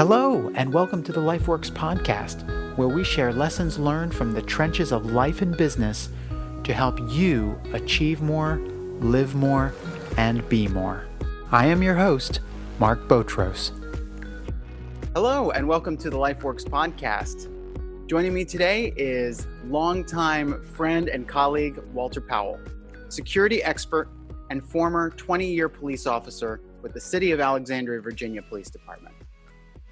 Hello, and welcome to the LifeWorks podcast, where we share lessons learned from the trenches of life and business to help you achieve more, live more, and be more. I am your host, Mark Botros. Hello, and welcome to the LifeWorks podcast. Joining me today is longtime friend and colleague Walter Powell, security expert and former 20-year police officer with the City of Alexandria, Virginia Police Department.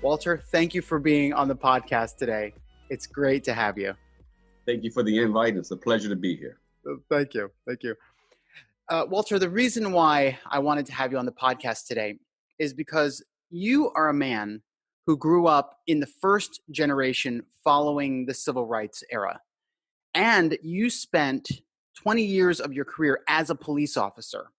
Walter, thank you for being on the podcast today. It's great to have you. Thank you for the invite. It's a pleasure to be here. Thank you. Walter, the reason why I wanted to have you on the podcast today is because you are a man who grew up in the first generation following the civil rights era. And you spent 20 years of your career as a police officer.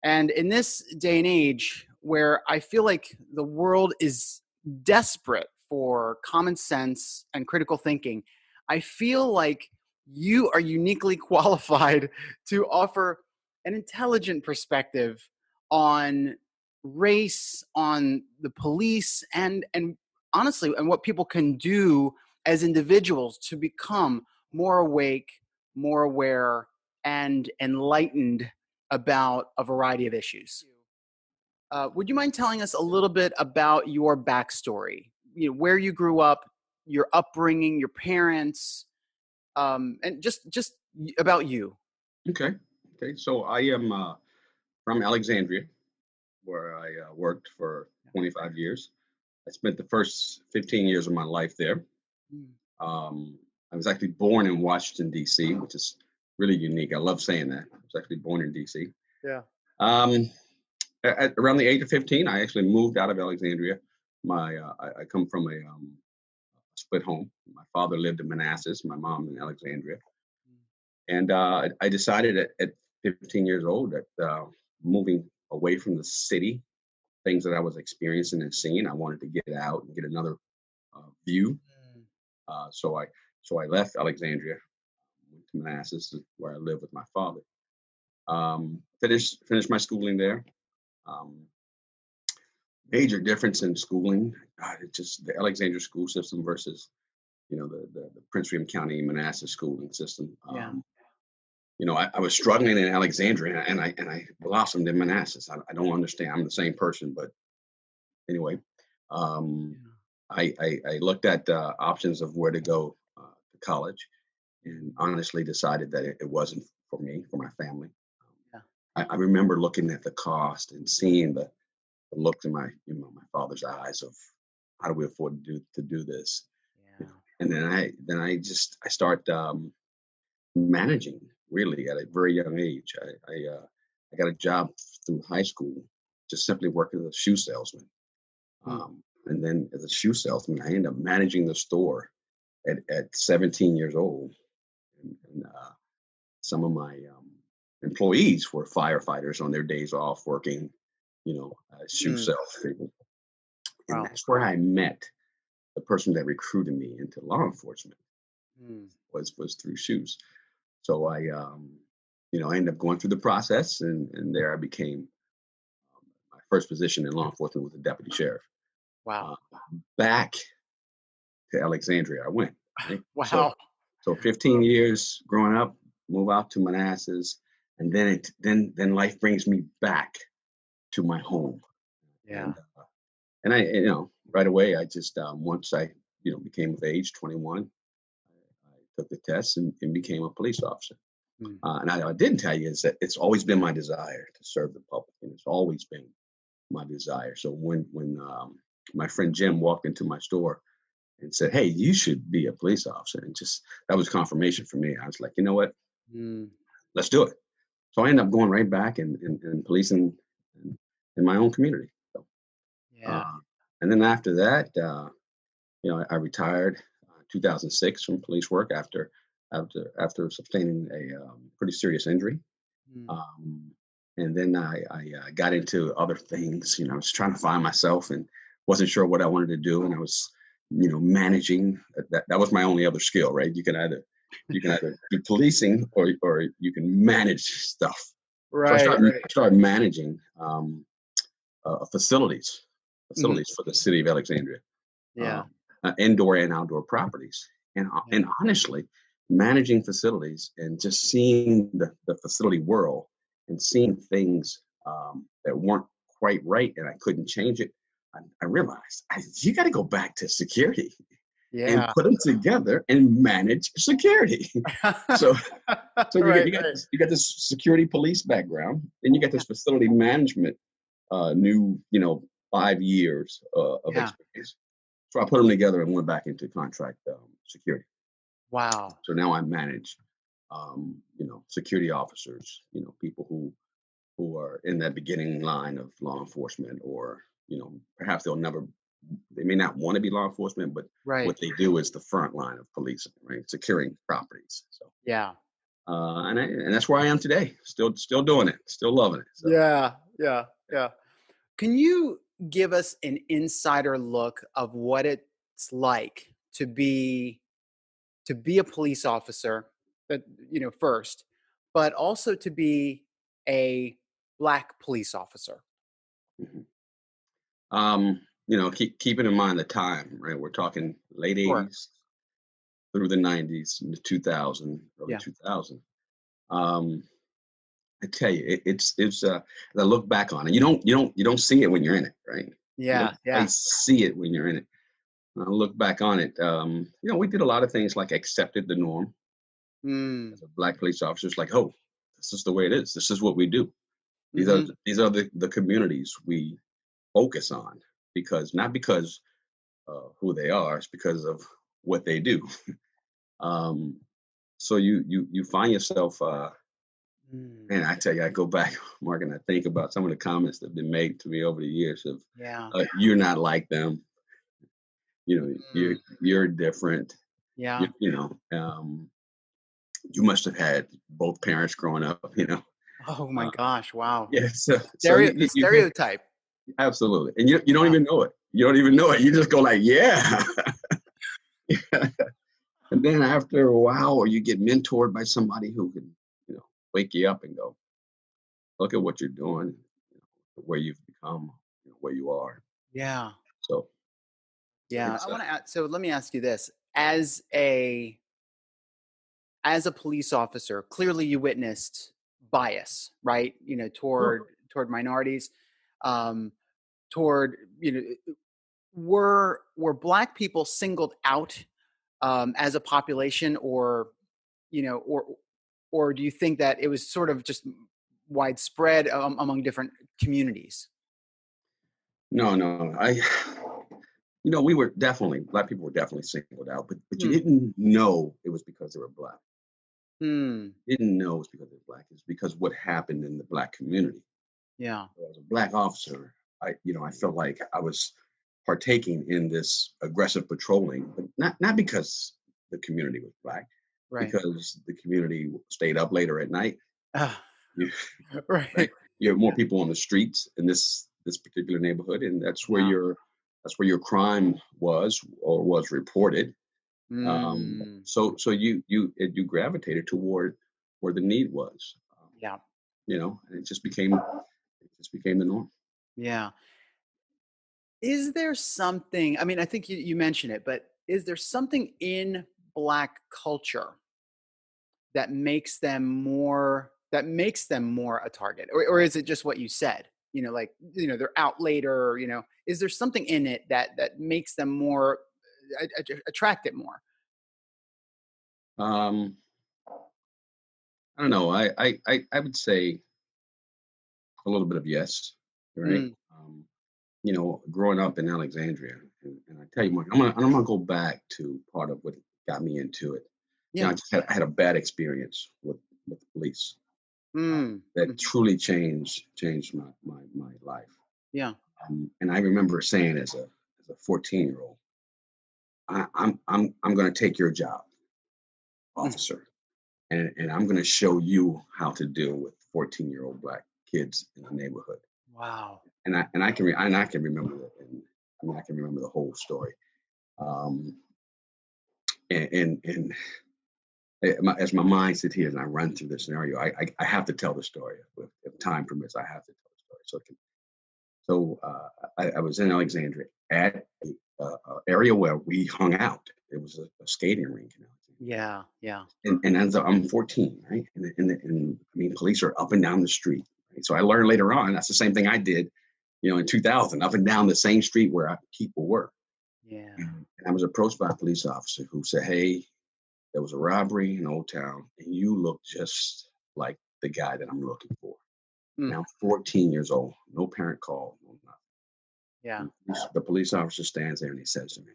And in this day and age where I feel like the world is desperate for common sense and critical thinking, I feel like you are uniquely qualified to offer an intelligent perspective on race, on the police, and honestly, and what people can do as individuals to become more awake, more aware, and enlightened about a variety of issues. Would you mind telling us a little bit about your backstory? You know, where you grew up, your upbringing, your parents, and just about you. Okay. So I am from Alexandria, where I worked for 25 years. I spent the first 15 years of my life there. I was actually born in Washington, D.C., which is really unique. I love saying that. I was actually born in D.C. Yeah. At around the age of 15, I actually moved out of Alexandria. I come from a split home. My father lived in Manassas, my mom in Alexandria. And I decided at 15 years old that moving away from the city, things that I was experiencing and seeing, I wanted to get out and get another view. So I left Alexandria, went to Manassas, where I live with my father. Finished my schooling there. Major difference in schooling. It's just the Alexandria school system versus, the Prince William County Manassas schooling system. I was struggling in Alexandria and I blossomed in Manassas. I don't understand. I'm the same person, but anyway, I looked at options of where to go to college, and honestly decided that it wasn't for me, for my family. I remember looking at the cost and seeing the look in my father's eyes of how do we afford to do this. And then I start managing really at a very young age. I got a job through high school, just simply working as a shoe salesman. And then as a shoe salesman, I ended up managing the store at 17 years old. And some of my employees were firefighters on their days off working, shoe salespeople. And that's where I met the person that recruited me into law enforcement. Was through shoes. So I ended up going through the process, and there I became my first position in law enforcement was a deputy sheriff. Wow. Back to Alexandria I went. Right? Wow. So 15 years growing up, move out to Manassas, and then life brings me back to my home. Yeah. And I, right away, I just once I became of age, 21. I took the test and became a police officer. And I didn't tell you is that it's always been my desire to serve the public, and it's always been my desire. So when my friend Jim walked into my store and said, "Hey, you should be a police officer," and just that was confirmation for me. I was like, you know what, let's do it. So I ended up going right back and policing in my own community. So, and then after that, I retired 2006 from police work after sustaining a pretty serious injury. And then I got into other things. I was trying to find myself and wasn't sure what I wanted to do. And I was, managing. That was my only other skill, right? You can either do policing or you can manage stuff. Right. So I started managing facilities Hmm. facilities for the city of Alexandria, Yeah. uh, indoor and outdoor properties. Yeah. And honestly, managing facilities and just seeing the facility world and seeing things that weren't quite right and I couldn't change it, I realized you got to go back to security and Yeah. put them together and manage security. So Right. you got Right. this security police background, and you got Yeah. this facility management new 5 years of Yeah. experience. So I put them together and went back into contract security. Wow. So now I manage security officers, people who are in that beginning line of law enforcement, or perhaps they may not want to be law enforcement, but what Right. they do is the front line of policing, right? Securing properties. So Yeah. and that's where I am today. Still doing it. Still loving it. So Yeah. Yeah. Yeah. Can you give us an insider look of what it's like to be a police officer, that first, but also to be a Black police officer? mhm. Keeping in mind the time, right? We're talking late Sure. '80s through the '90s and the 2000, early Yeah. 2000. Um, I tell you, it's as I look back on it, you don't see it when you're in it, right? You don't Yeah. quite Yeah. see it when you're in it. When I look back on it, we did a lot of things like accepted the norm Mm. as a Black police officer. It's like, oh, this is the way it is. This is what we do. Mm-hmm. These are the communities we focus on, because not because who they are, it's because of what they do. Um, so you find yourself, Mm. and I tell you, I go back, Mark, and I think about some of the comments that have been made to me over the years of, Yeah. you're not like them. Mm. You're different. Yeah. You must have had both parents growing up. Oh my Uh, gosh. Wow. yeah. So The you hear, stereotype. absolutely, and you don't Yeah. even know it. You don't even know it. You just go like, yeah. And then after a while, or you get mentored by somebody who can, wake you up and go, look at what you're doing, where you've become, where you are. Yeah. So Yeah. I it's want to ask, so let me ask you this. As a police officer, clearly you witnessed bias, right? sure. Toward minorities, um, toward were Black people singled out as a population, or you know, or do you think that it was sort of just widespread among different communities? No. We were definitely, Black people were definitely singled out, but you Hmm. didn't know it was because they were Black. Hmm. You didn't know it was because they were Black. It's because what happened in the Black community. Yeah. So as a Black officer, I felt like I was partaking in this aggressive patrolling, but not because the community was Black, Right. because the community stayed up later at night. Ah, You, right? right. You have more Yeah. people on the streets in this particular neighborhood, and Yeah. that's where your crime was, or was reported. Mm, So you gravitated toward where the need was, yeah. and it just became the norm. Yeah. Is there something, I mean, I think you mentioned it, but is there something in Black culture that makes them more a target? Or is it just what you said? Like, they're out later, is there something in it that makes them more attracted more? Um, I don't know. I would say a little bit of yes, right? Mm, Growing up in Alexandria, and I tell you, Mark, I'm gonna go back to part of what got me into it. yeah. I had a bad experience with the police Mm, that mhm, truly changed my life. yeah. And I remember saying as a 14-year-old, I'm going to take your job, Mm, officer, and I'm going to show you how to deal with 14-year-old Black kids in the neighborhood. wow. And I can remember that, and I can remember the whole story. Um, and as my mind sits here and I run through the scenario, I have to tell the story. If time permits, I have to tell the story. So So I was in Alexandria at a area where we hung out. It was a skating rink in Alexandria. Yeah. Yeah. And as I'm 14, right? And I mean, police are up and down the street. Right? So I learned later on that's the same thing I did, in 2000, up and down the same street where people were. Yeah. And I was approached by a police officer who said, "Hey, there was a robbery in Old Town, and you look just like the guy that I'm looking for." Mm. Now I'm 14 years old, no parent call, no nothing. Yeah. The police officer stands there and he says to me,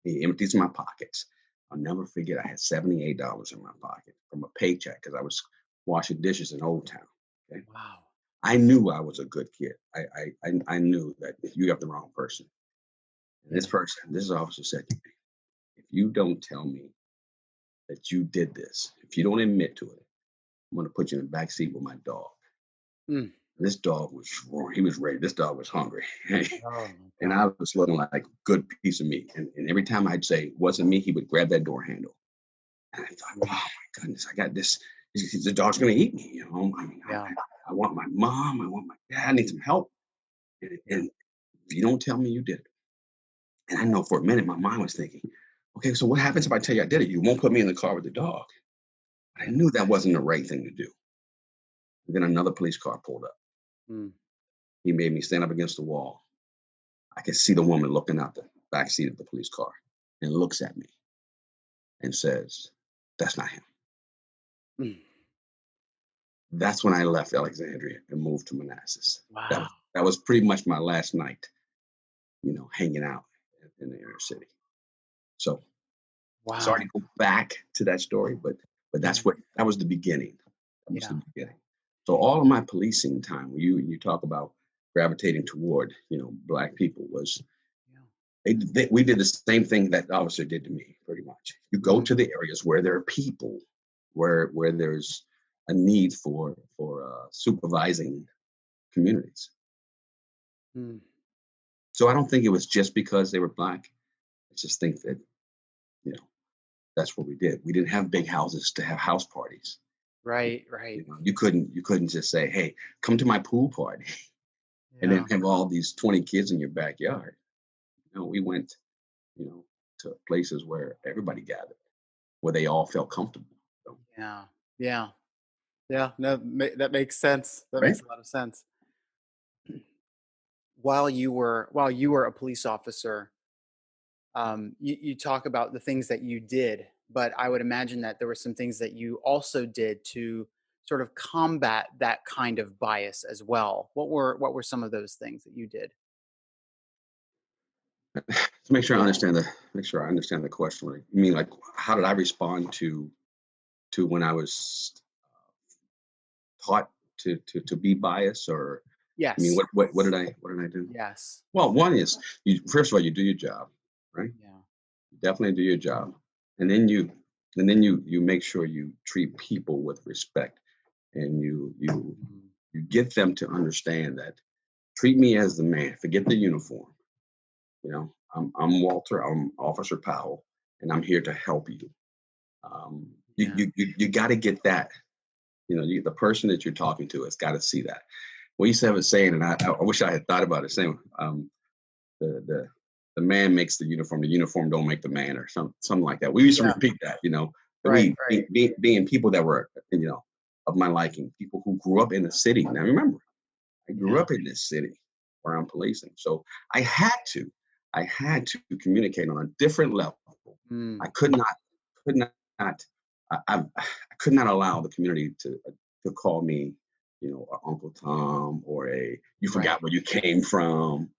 he empties my pockets. I'll never forget, I had $78 in my pocket from a paycheck because I was washing dishes in Old Town. Okay. Wow. I knew I was a good kid. I knew that if you got the wrong person. And Yeah. this officer said to me, if you don't tell me that you did this, if you don't admit to it, I'm going to put you in the back seat with my dog. Mm. This dog was roaring. He was ready. This dog was hungry. Oh my And God. I was looking like a good piece of meat. And every time I'd say, it wasn't me, he would grab that door handle. And I thought, oh Yeah. my goodness, I got this. The dog's going to eat me. Yeah. I want my mom. I want my dad. I need some help. Yeah. And if you don't tell me you did it. And I know for a minute, my mind was thinking, okay, so what happens if I tell you I did it? You won't put me in the car with the dog. I Yeah. knew that wasn't the right thing to do. And then another police car pulled up. Mm. He made me stand up against the wall. I could see the woman looking out the back seat of the police car and looks at me and says, "That's not him." Mm. That's when I left Alexandria and moved to Manassas. That Wow. was that was pretty much my last night, hanging out in the inner city. So sorry Wow. to go back to that story, but Yeah. that was the beginning. That was Yeah. the beginning. So all of my policing time, when you talk about gravitating toward, black people, was Yeah. we did the same thing that the officer did to me, pretty much. You go Mm. to the areas where there are people, where there's a need for supervising communities. Mm. So I don't think it was just because they were black. I just think that you know that's what we did. We didn't have big houses to have house parties. Right. Right. You couldn't just say, "Hey, come to my pool party," and then Yeah. have all these 20 kids in your backyard. No, we went, you know, to places where everybody gathered, where they all felt comfortable. So, Yeah. Yeah. Yeah. No, that makes sense. That right? makes a lot of sense. While you were a police officer, you talk about the things that you did, but I would imagine that there were some things that you also did to sort of combat that kind of bias as well. What were some of those things that you did? To make sure I understand the question. Right? You mean like how did I respond to when I was taught to be biased, or I mean Yes. what did I do? Yes. Well, one is you first of all you do your job, right? Yeah. Definitely do your job, and then you make sure you treat people with respect, and Mhm. you get them to understand that treat me as the man. Forget the uniform. I'm Walter. I'm Officer Powell, and I'm here to help you. Yeah. You got to get that. The person that you're talking to has got to see that. We used to have a saying, and I wish I had thought about it. Saying, the man makes the uniform don't make the man, or something like that. We used to Yeah. repeat that. Right. Right. Being people that were of my liking, people who grew up in the city. Now remember, I grew Yeah. up in this city where I'm policing, so I had to I had to communicate on a different level. Mm. I could not I could not allow the community to call me, a Uncle Tom, or a you Right. forgot where you came from,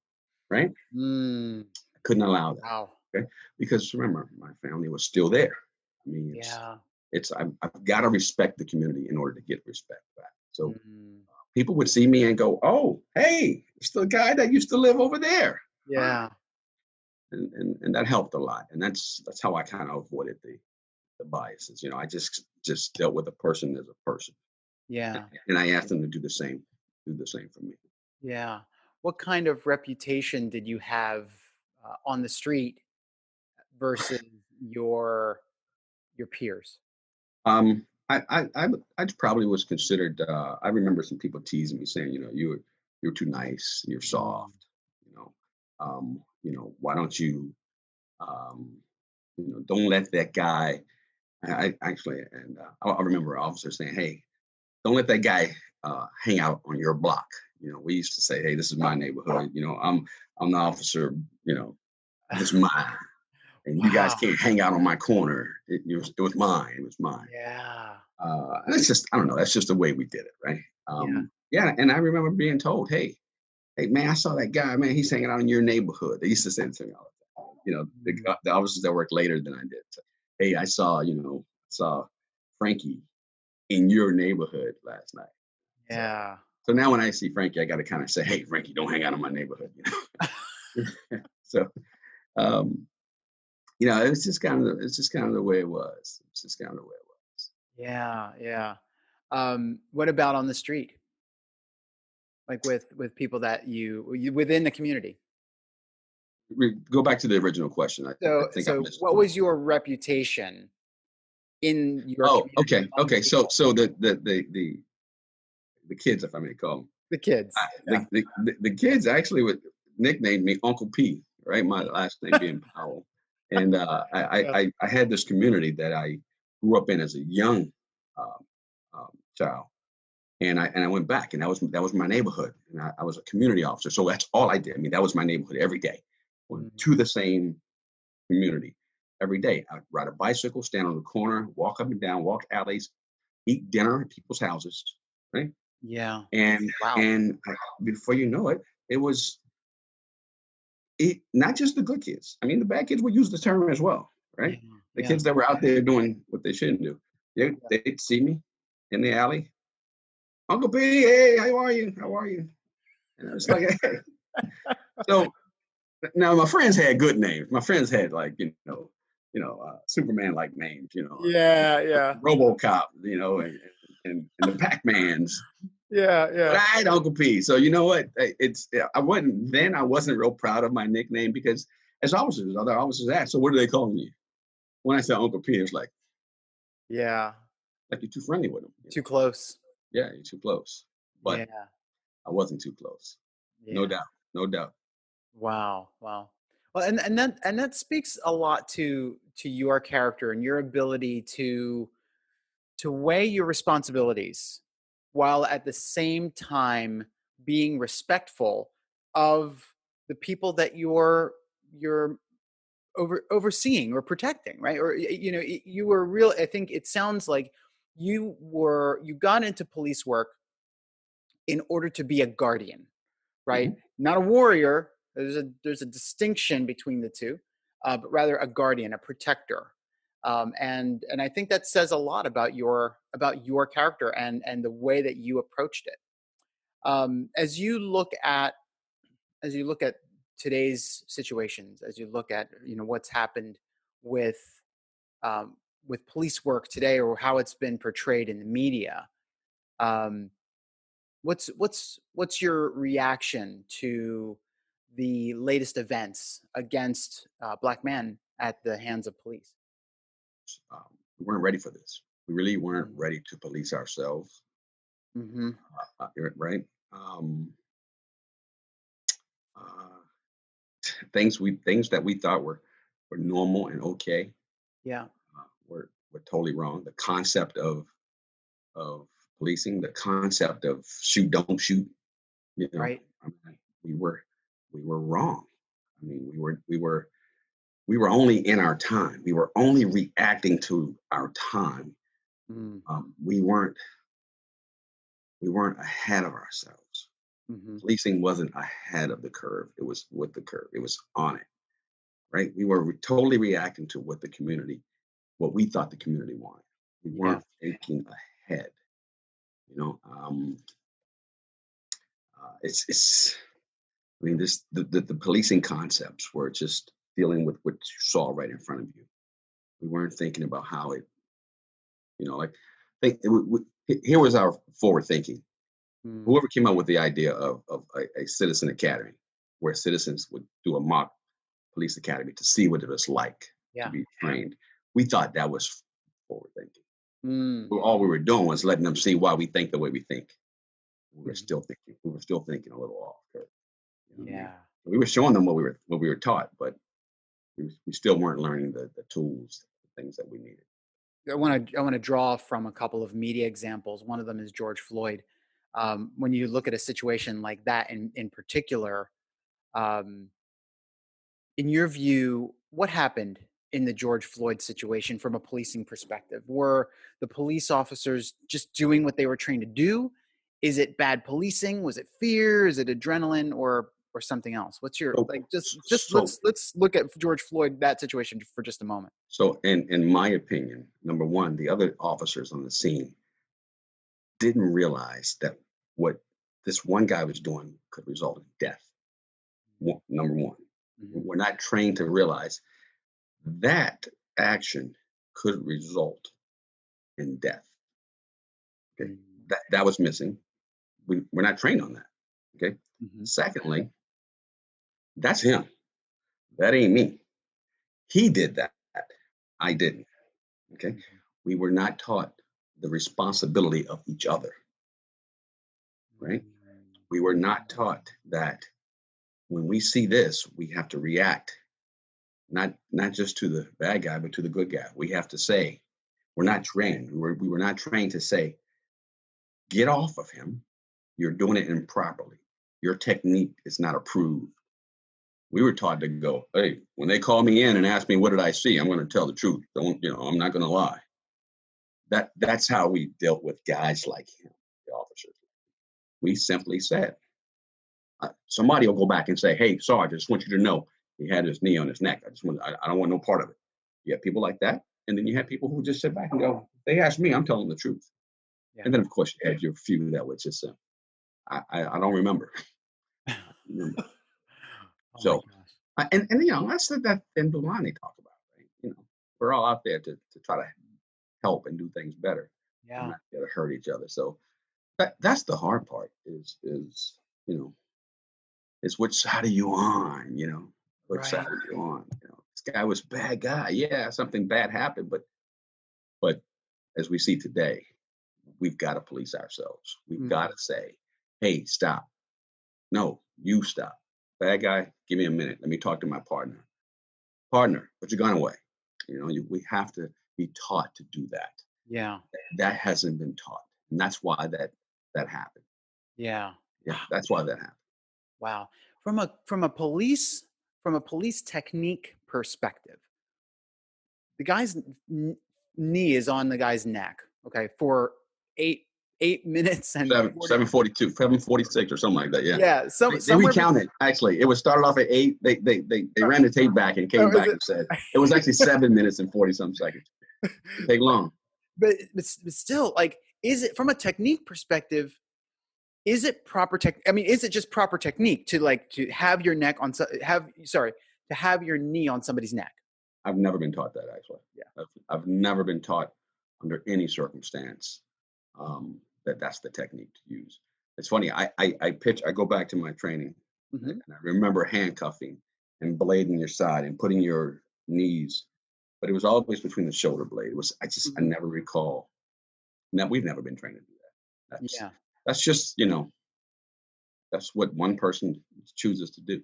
right? Mm. I couldn't allow that, Wow. okay? Because remember, my family was still there. I mean, Yeah. I've got to respect the community in order to get respect back. So Mm. people would see me and go, "Oh, hey, it's the guy that used to live over there." Huh. Yeah. And that helped a lot. And that's how I kind of avoided the biases. I just dealt with a person as a person, and, Yeah. and I asked them to do the same for me. Yeah. What kind of reputation did you have on the street versus your your peers? I probably was considered. I remember some people teasing me saying, you you're too nice, you're soft, you know, why don't you, um, don't let that guy. I actually, and I remember an officer saying, "Hey, don't let that guy hang out on your block." We used to say, "Hey, this is my neighborhood. I'm the officer. This is mine, and you guys Wow. can't hang out on my corner. It was mine. It was mine." Yeah. And it's just, I don't know. That's just the way we did it, right? Yeah. Yeah, and I remember being told, "Hey, man, I saw that guy. Man, he's hanging out in your neighborhood." They used to say it to me all the time. The officers that worked later than I did. So, "Hey, I saw Frankie in your neighborhood last night." So, Yeah. so now when I see Frankie, I got to kind of say, "Hey, Frankie, don't hang out in my neighborhood." So, um, it's just kind of the way it was. It's just kind of the way it was. Yeah. Yeah. What about on the street? Like with people that you within the community? We go back to the original question. I So think I so missed what one. was your reputation in your Oh, community okay, among okay. So, people? so the kids, if I may call them, The kids. Yeah. the kids actually would nickname me Uncle P, right? My last name being Powell, and Yeah. I had this community that I grew up in as a young um, child, and I went back, and that was my neighborhood, and I was a community officer, so that's all I did. I mean, that was my neighborhood every day. Went Mhm. to the same community every day. I'd ride a bicycle, stand on the corner, walk up and down, walk alleys, eat dinner at people's houses, right? Yeah. And Wow. and before you know it, it was not just the good kids. I mean, the bad kids would use the term as well, right? Yeah. The Yeah. kids that were out there doing what they shouldn't do. They'd see me in the alley. "Uncle B, hey, how are you? How are you?" And I was like, "Hey." So now my friends had good names. My friends had, like, Superman like names, Yeah. Yeah. RoboCop, and the Pac-Mans. Yeah. But Yeah. I had Uncle P. So you know what? I wasn't real proud of my nickname because as officers, other officers asked, "So what do they call me?" When I said Uncle P, it's Yeah. like you're too friendly with them. Too close. Yeah, you're too close. But Yeah. I wasn't too close. No Yeah. doubt. No doubt. Wow. Wow. Well, and that speaks a lot to your character and your ability to weigh your responsibilities while at the same time being respectful of the people that you're overseeing or protecting, right? Or you were real. I think it sounds like you got into police work in order to be a guardian, right? Mhm. Not a warrior. There's a distinction between the two, but rather a guardian, a protector. And I think that says a lot about your character and the way that you approached it. As you look at today's situations, as you look at what's happened with um, with police work today, or how it's been portrayed in the media. Um, what's your reaction to the latest events against black men at the hands of police? We weren't ready for this. We really weren't Mm-hmm. ready to police ourselves, Mm-hmm. right? Um, uh, things that we thought were normal and okay Yeah. were totally wrong. The concept of policing, the concept of shoot, don't shoot, Right. I mean, we were wrong. I mean, we were only in our time. We were only reacting to our time. Mm-hmm. We weren't ahead of ourselves. Mm-hmm. Policing wasn't ahead of the curve. It was with the curve. It was on it. Right. We were totally reacting to what we thought the community wanted. We Yeah. weren't thinking ahead. You know, it's. I mean, the policing concepts were just dealing with what you saw right in front of you. We weren't thinking about how it. Like, here was our forward thinking. Mm. Whoever came up with the idea of a citizen academy, where citizens would do a mock police academy to see what it was like to Yeah. be trained, we thought that was forward thinking. Mm. All we were doing was letting them see why we think the way we think. We were still thinking. We were still thinking a little off. You know what I mean? Yeah. We were showing them what we were taught, but we still weren't learning the tools, the things that we needed. I want to draw from a couple of media examples. One of them is George Floyd. When you look at a situation like that in particular, um, in your view, what happened in the George Floyd situation from a policing perspective? Were the police officers just doing what they were trained to do? Is it bad policing? Was it fear? Is it adrenaline, or something else? What's your So, like? Just so, let's look at George Floyd, that situation, for just a moment. so, in my opinion, number one, the other officers on the scene didn't realize that what this one guy was doing could result in death. Number one, Mhm. we're not trained to realize that action could result in death. Okay, Mhm. that was missing. We're not trained on that. Okay. Mhm. Secondly, that's him. That ain't me. He did that. I didn't. Okay. Mhm. We were not taught the responsibility of each other. Right. We were not taught that when we see this, we have to react, not just to the bad guy, but to the good guy. We have to say, we're Yeah. not trained. We were not trained to say, get off of him. You're doing it improperly. Your technique is not approved. We were taught to go, hey, when they call me in and ask me what did I see, I'm going to tell the truth. Don't, I'm not going to lie. That's how we dealt with guys like him, the officers. We simply said, somebody will go back and say, hey, Sarge, I just want you to know he had his knee on his neck. I don't want no part of it. You have people like that. And then you have people who just sit back and go, they ask me, I'm telling the truth. Yeah. And then, of course, you had your few that would just say, I don't remember. remember. Oh my So, gosh. that's that in Dulan they talk about, right? We're all out there to try to help and do things better and Yeah. not to hurt each other. So that's the hard part you know, is which side are you on? Which side Right. are you on? This guy was a bad guy. Yeah, something bad happened, but as we see today, we've got to police ourselves. We've got Mhm. to say, hey, stop. No, you stop. Bad guy, give me a minute. Let me talk to my partner. Partner, put your gun away. We have to be taught to do that. Yeah. That hasn't been taught, and that's why that happened. Yeah. Yeah, that's why that happened. Wow. From a police technique perspective, the guy's knee is on the guy's neck, okay, for 8 minutes and Seven 40. 742, 746, or something like that. Yeah, Yeah, they somewhere recounted. Actually, it was started off at 8. They ran the tape back and oh, came is back it? and said it was actually 7 minutes and 40 some seconds. It take long. But still, like, is it from a technique perspective? Is it proper tech? I mean, is it just proper technique to have your neck on to have your knee on somebody's neck? I've never been taught that actually. Yeah. I've never been taught under any circumstance that's the technique to use. It's funny. I go back to my training, Hmm. and I remember handcuffing and blading your side and putting your knees, but it was always between the shoulder blade. I Hmm. never recall. Now we've never been trained to do that. Yeah. That's just that's what one person chooses to do.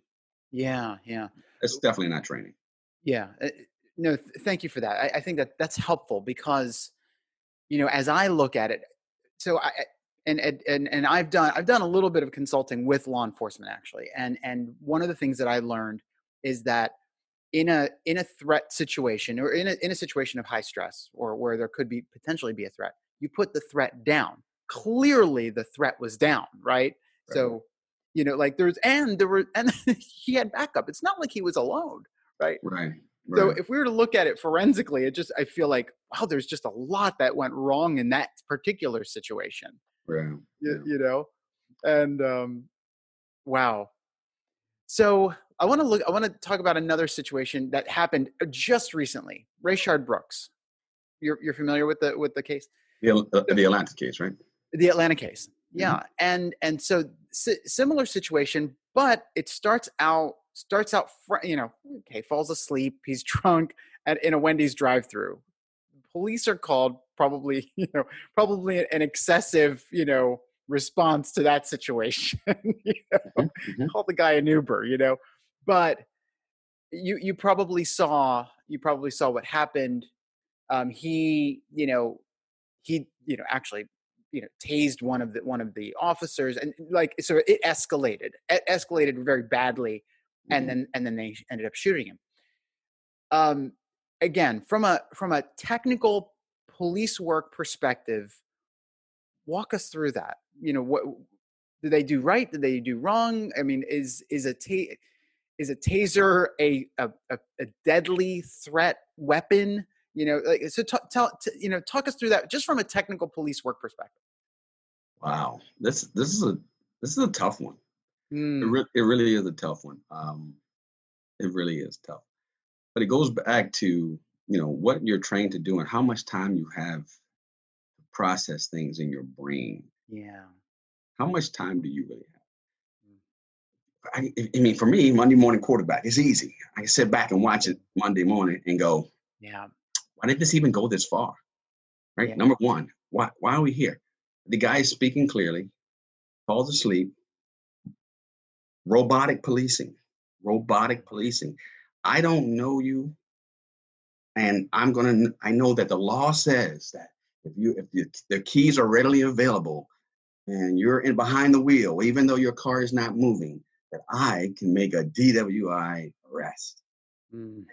Yeah. Yeah. It's definitely not training. Yeah. No, thank you for that. I think that's helpful because, as I look at it, so and I've done a little bit of consulting with law enforcement actually, and one of the things that I learned is that in a threat situation, or in a situation of high stress, or where there could be potentially be a threat, you put the threat down. Clearly the threat was down, right? Right. So, like and he had backup. It's not like he was alone, right? Right. So Right. if we were to look at it forensically, I feel like, wow, there's just a lot that went wrong in that particular situation. Right. you, Yeah. you know and wow. So I want to talk about another situation that happened just recently. Rayshard Brooks. You're familiar with the case? The Atlanta case, right? The Atlanta case. Hmm. Yeah. And so similar situation, but it okay, falls asleep, he's drunk in a Wendy's drive-through. Police are called, probably an excessive, response to that situation. You know, Mm-hmm. call the guy an Uber, you know. But you probably saw what happened. He actually tased one of the officers, and like, so it escalated very badly, and Mm-hmm. then they ended up shooting him. Again, from a technical police work perspective, walk us through that. What did they do right? Did they do wrong? I mean, is a taser a deadly threat weapon? So talk us through that just from a technical police work perspective. Wow, this is a tough one. Mm, It really is a tough one. It really is tough. But it goes back to what you're trained to do and how much time you have to process things in your brain. yeah. How much time do you really have? I mean, for me, Monday morning quarterback is easy. I can sit back and watch it Monday morning and go, Yeah. why did this even go this far? Right? Yeah. Number one, why are we here? The guy is speaking clearly, falls asleep. Robotic policing. Robotic policing. I don't know you, and I know that the law says that the keys are readily available and you're in behind the wheel, even though your car is not moving, that I can make a DWI arrest. Mm,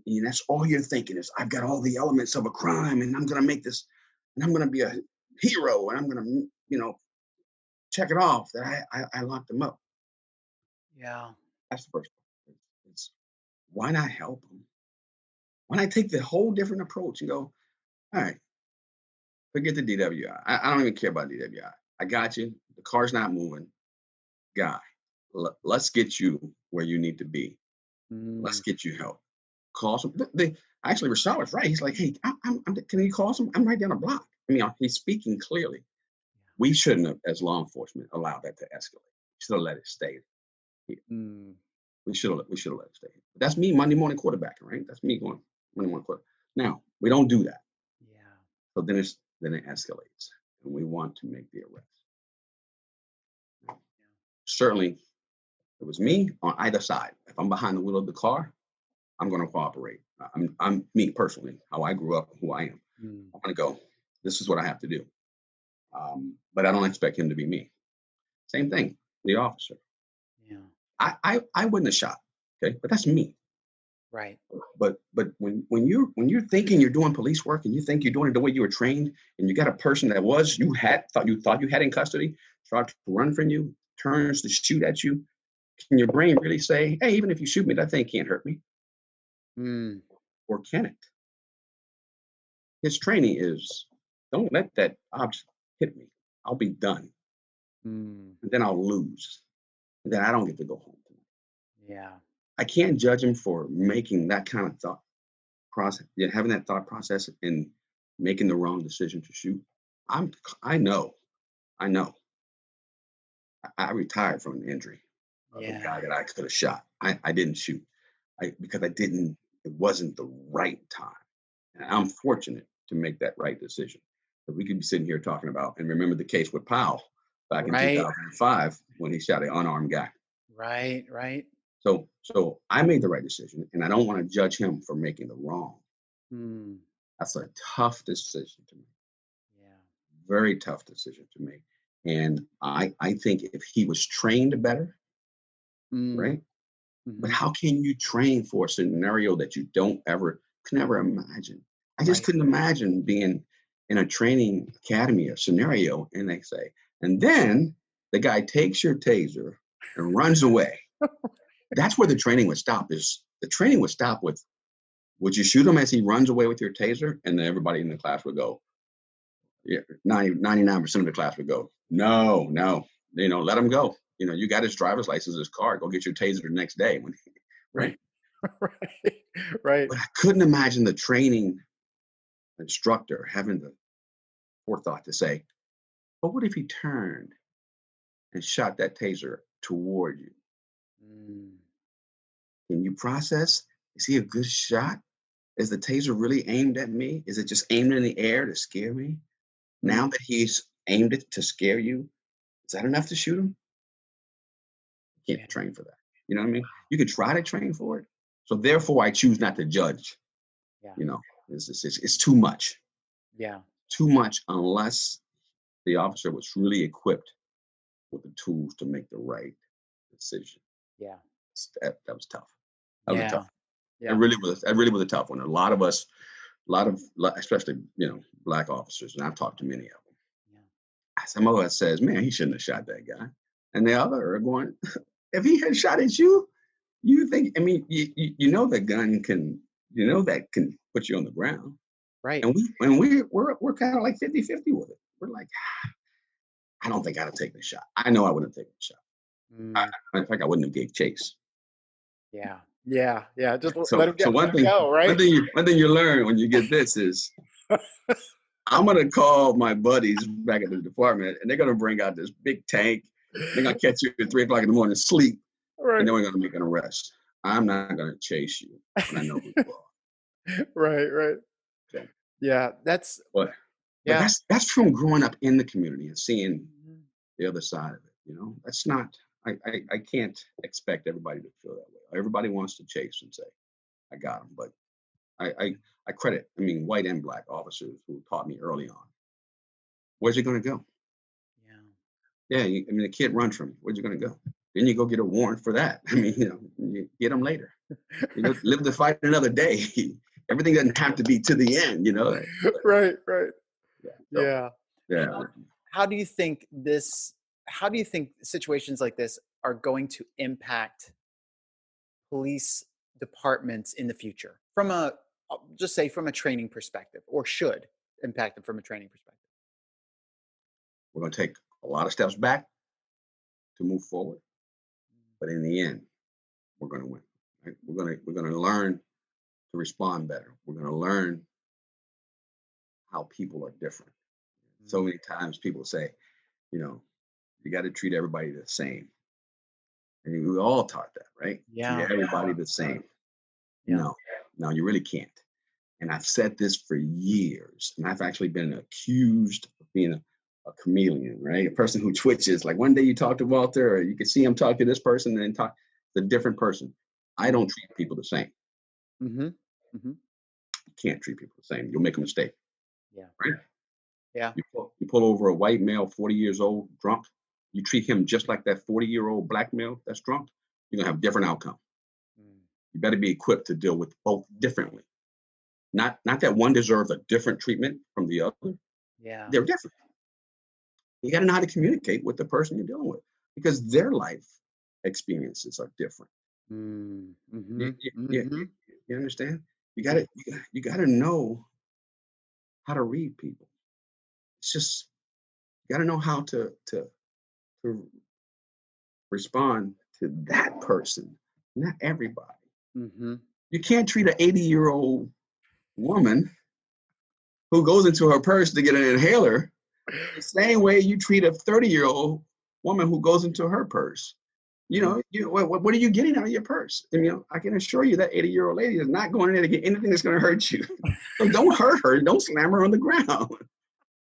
And that's all you're thinking is, I've got all the elements of a crime, and I'm going to make this, and I'm going to be a hero, and I'm going to, check it off that I locked them up. yeah. That's the first one. It's, why not help them? Why not take the whole different approach and go, all right, forget the DWI. I don't even care about DWI. I got you. The car's not moving. Guy, let's get you where you need to be. Mm, Let's get you help. Call some. Actually, Rayshard was right. He's like, hey, can you call some? I'm right down the block. I mean, he's speaking clearly. We shouldn't have, as law enforcement, allowed that to escalate. We should have let it stay here. mm, We should have let it stay here. But that's me Monday morning quarterbacking, right? That's me going Monday morning quarterback. Now, we don't do that. yeah. So then it escalates, and we want to make the arrest. Certainly, it was me on either side. If I'm behind the wheel of the car, I'm going to cooperate. I'm me personally, how I grew up, who I am. Mm, I'm going to go. This is what I have to do. But I don't expect him to be me. Same thing, the officer. yeah. I wouldn't have shot. Okay, but that's me. Right. But when you're thinking you're doing police work and you think you're doing it the way you were trained, and you got a person that you thought you had in custody, tries to run from you, turns to shoot at you, can your brain really say, hey, even if you shoot me, that thing can't hurt me? Mm, Or can it? His training is, don't let that object hit me. I'll be done. mm, And then I'll lose. And then I don't get to go home tonight. yeah. I can't judge him for making that kind of thought process, having that thought process and making the wrong decision to shoot. I know, I know. I retired from an injury of a Yeah. guy that I could have shot. I didn't shoot. Because it wasn't the right time. And I'm fortunate to make that right decision. So we could be sitting here talking about, and remember the case with Powell back in Right. 2005 when he shot an unarmed guy. Right. Right. So I made the right decision, and I don't want to judge him for making the wrong. Mm, That's a tough decision to make, yeah. very tough decision to make. And I think if he was trained better, Mm, right? But hmm. how can you train for a scenario that you can never imagine? I just Right. couldn't imagine being in a training academy, a scenario, and they say, and then the guy takes your taser and runs away. That's where the training would stop. Is the training would stop with, would you shoot him as he runs away with your taser? And then everybody in the class would go, yeah, 99% of the class would go, no, no, let him go. You got his driver's license, his car, go get your taser the next day. Right. Right? Right. Right. But I couldn't imagine the training instructor having the forethought to say, but what if he turned and shot that taser toward you? Mm, Can you process? Is he a good shot? Is the taser really aimed at me? Is it just aimed in the air to scare me? Now mm, that he's aimed it to scare you, Is that enough to shoot him? You can't train for that. You know what I mean? You could try to train for it. So therefore, I choose not to judge. Yeah. You know, it's too much. Yeah. Too much unless the officer was really equipped with the tools to make the right decision. Yeah. That was tough. That was a Yeah. tough. Yeah. It really was. It really was a tough one. A lot of us, especially Black officers, and I've talked to many of them. Yeah. Some of us says, "Man, he shouldn't have shot that guy," and the other are going, "If he had shot at you, you think? I mean, you know that gun can, that can put you on the ground." Right. And we're kind of like 50-50 with it. We're like, I don't think I'd have taken the shot. I know I wouldn't have taken the shot. In fact, I wouldn't have gave chase. Yeah. Yeah. Yeah. Just So, let him so let him go, right? one thing you learn when you get this is, I'm gonna call my buddies back at the department, and they're gonna bring out this big tank. They're gonna catch you at 3 o'clock in the morning, sleep, Right. and then we're gonna make an arrest. I'm not gonna chase you when I know who you are. Right. Right. So, Yeah. That's. but Yeah. that's from growing up in the community and seeing the other side of it. That's not. I can't expect everybody to feel that way. Everybody wants to chase and say, "I got them," but I credit, white and Black officers who taught me early on. Where's it going to go? Yeah. The kid runs from you. Where's it going to go? Then you go get a warrant for that. You get them later. Live to fight another day. Everything doesn't have to be to the end. Right. Right. Yeah. So, yeah. How do you think situations like this are going to impact police departments in the future from a training perspective, or should impact them from a training perspective? We're going to take a lot of steps back to move forward, but in the end, we're going to win. Right? We're going to learn to respond better. We're going to learn how people are different. So many times people say, you got to treat everybody the same. And we all taught that, right? Yeah. Treat everybody the same. Yeah. No, you really can't. And I've said this for years, and I've actually been accused of being a chameleon, right? A person who twitches. Like one day you talk to Walter, or you can see him talk to this person, and then talk to a different person. I don't treat people the same. Mm-hmm. Mm-hmm. You can't treat people the same. You'll make a mistake. Yeah. Right? Yeah. You pull over a white male, 40 years old, drunk. You treat him just like that 40-year-old Black male that's drunk. You're going to have a different outcome. You better be equipped to deal with both differently. Not that one deserves a different treatment from the other. Yeah. They're different. You got to know how to communicate with the person you're dealing with, because their life experiences are different. Mm-hmm. You understand? You got to know how to read people. It's just, you got to know how to respond to that person, not everybody. Mm-hmm. You can't treat an 80-year-old woman who goes into her purse to get an inhaler the same way you treat a 30-year-old woman who goes into her purse. What are you getting out of your purse? And, I can assure you that 80-year-old lady is not going in there to get anything that's going to hurt you. So don't hurt her. Don't slam her on the ground.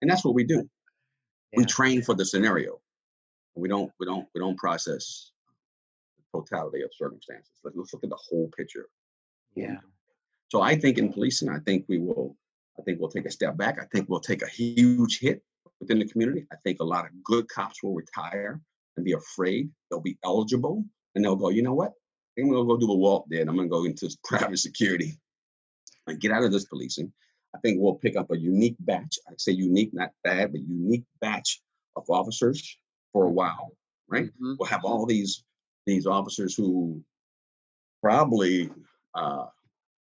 And that's what we do. Yeah. We train for the scenario. We don't process the totality of circumstances. Let's look at the whole picture. Yeah. So I think in policing, I think we'll take a step back. I think we'll take a huge hit within the community. I think a lot of good cops will retire and be afraid. They'll be eligible, and they'll go, you know what? I'm going to go do a Walt then. I'm going to go into private security and get out of this policing. I think we'll pick up a unique batch. I say unique, not bad, but unique batch of officers for a while, right? Mm-hmm. We'll have all these officers who probably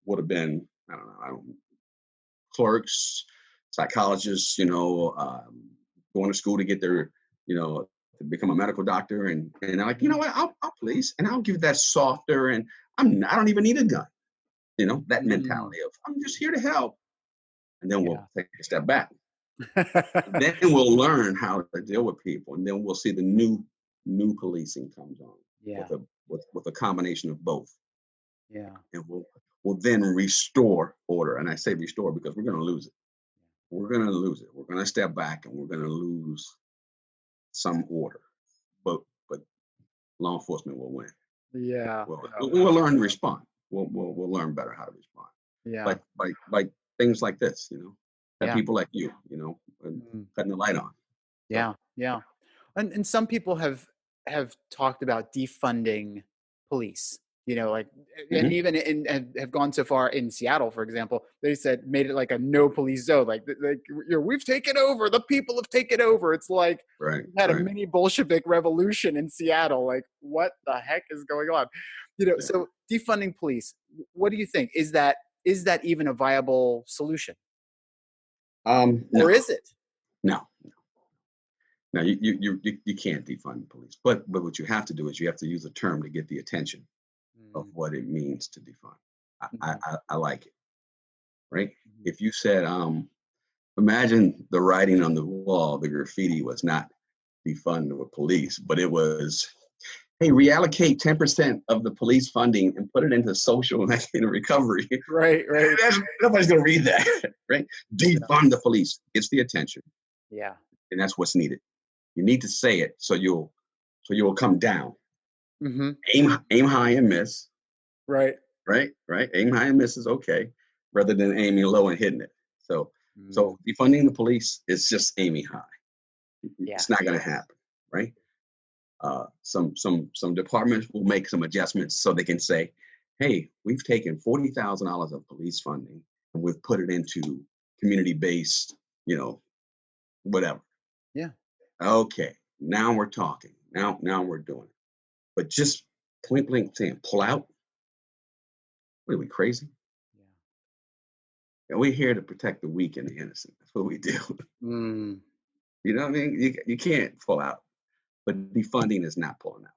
would have been, I don't know, clerks, psychologists, going to school to get their, to become a medical doctor, and they're like, you know what, I'll police, and I'll give that softer, and I don't even need a gun, that mentality of I'm just here to help, and then we'll take a step back. Then we'll learn how to deal with people, and then we'll see the new policing comes on with a combination of both. Yeah, and we'll then restore order, and I say restore because we're going to lose it. We're going to lose it. We're going to step back, and we're going to lose some order. but law enforcement will win. Yeah. We'll learn to respond. We'll learn better how to respond. Yeah. Like things like this, that Yeah. people like you, and Mm. cutting the light on. So, Yeah. Yeah. And some people have talked about defunding police, like, and mhm, even have gone so far in Seattle, for example, they said made it like a no police zone, like we've taken over, the people have taken over. It's like right, we had a right. mini Bolshevik revolution in Seattle. Like, what the heck is going on? Yeah. So defunding police, what do you think? Is that even a viable solution, or No, is it? no, no. You can't defund the police. But what you have to do is you have to use a term to get the attention of Mm, what it means to defund. mhm, I like it, right? mhm. If you said, imagine the writing on the wall, the graffiti was not defund the police, but it was, hey, reallocate 10% of the police funding and put it into social and recovery. Right, right. Nobody's going to read that, right? Yeah, Defund the police. It's the attention, yeah. and that's what's needed. You need to say it so you'll come down. Hmm. Aim high and miss, Right. right? Right. Aim high and miss is okay, rather than aiming low and hitting it. So Mm, so defunding the police is just aiming high. yeah. It's not going to happen, right? Some departments will make some adjustments so they can say, "Hey, we've taken $40,000 of police funding and we've put it into community-based, whatever." Yeah. Okay, now we're talking. Now we're doing it. But just point blank saying, "Pull out." What are we crazy? Yeah. And we're here to protect the weak and the innocent. That's what we do. Mm, You know what I mean? You can't pull out. But defunding is not pulling out.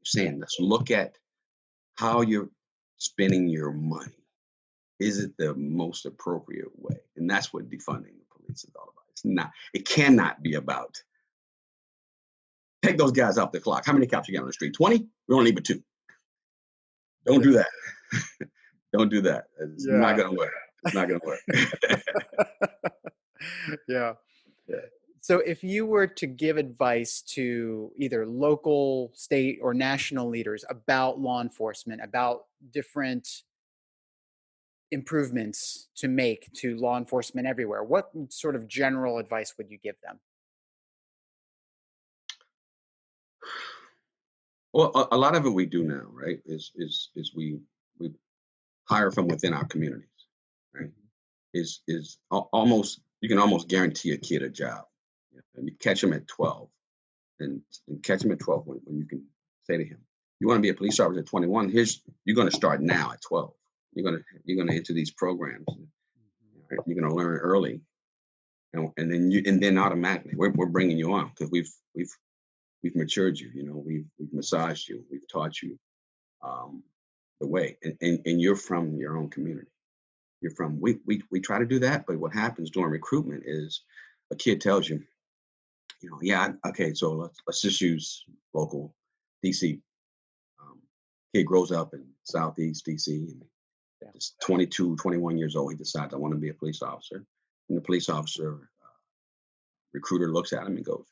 You're saying, let's look at how you're spending your money. Is it the most appropriate way? And that's what defunding the police is all about. It's not, it cannot be about take those guys off the clock. How many cops you got on the street? 20? We only need but two. Don't yeah. do that. Don't do that. It's not Yeah. gonna work. It's not gonna work. Yeah. Yeah. So if you were to give advice to either local, state, or national leaders about law enforcement, about different improvements to make to law enforcement everywhere, what sort of general advice would you give them? Well, a lot of it we do now, right? Is we hire from within our communities, right? Is almost you can almost guarantee a kid a job. And you catch him at 12, and catch him at 12 when you can say to him, "You want to be a police officer at 21? You're going to start now at 12. You're gonna enter these programs. Right? You're going to learn early, and then automatically we're bringing you on because we've matured you. We've massaged you. We've taught you um, the way, and you're from your own community. You're from we try to do that, but what happens during recruitment is a kid tells you, yeah, okay, so let's just use local DC. Um, Kid grows up in Southeast DC and Yeah. is 22, 21 years old. He decides I want to be a police officer, and the police officer recruiter looks at him and goes,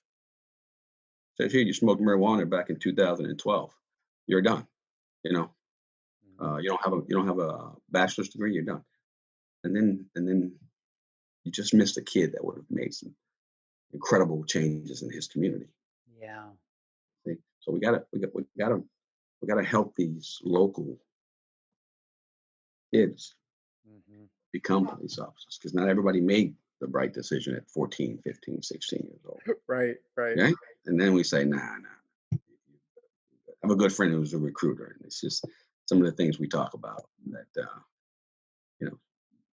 "Says here you smoked marijuana back in 2012. You're done. You know, Mhm. you don't have a bachelor's degree. You're done." And then you just missed a kid that would have made some incredible changes in his community. Yeah. See? So we gotta help these local kids Hmm. become police officers because not everybody made the right decision at 14, 15, 16 years old. Right. Right. Okay? And then we say, nah. I have a good friend who's a recruiter, and it's just some of the things we talk about that you know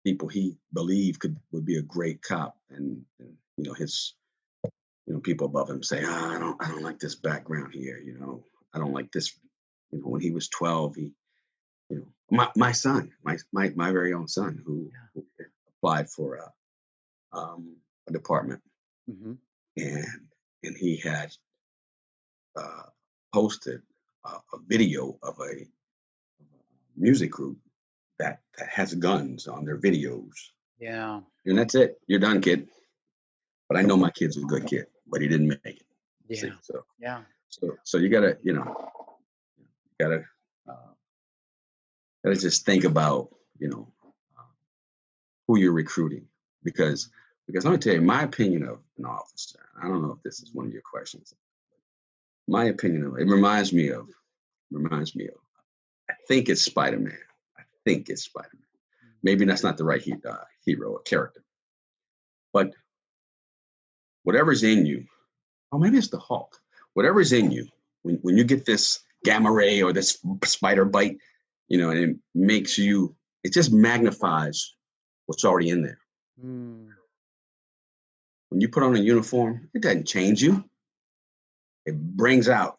people he believed would be a great cop, and his people above him say, I don't like this background here. I don't like this. When he was 12, my son, my very own son, Yeah. who applied for a department, Hmm. and he had uh, posted a video of a music group that has guns on their videos, Yeah. and that's it. You're done, kid. But I know my kid's a good kid, but he didn't make it. See, Yeah. so Yeah. So you gotta, gotta, uh, gotta just think about, you know, uh, who you're recruiting, because let me tell you my opinion of an officer. I don't know if this is one of your questions. My opinion of it reminds me of. I think it's Spider-Man. I think it's Spider-Man. Maybe that's not the right hero or character, but whatever's in you, or maybe it's the Hulk. Whatever's in you, when you get this gamma ray or this spider bite, and it just magnifies what's already in there. Mm. When you put on a uniform, it doesn't change you. It brings out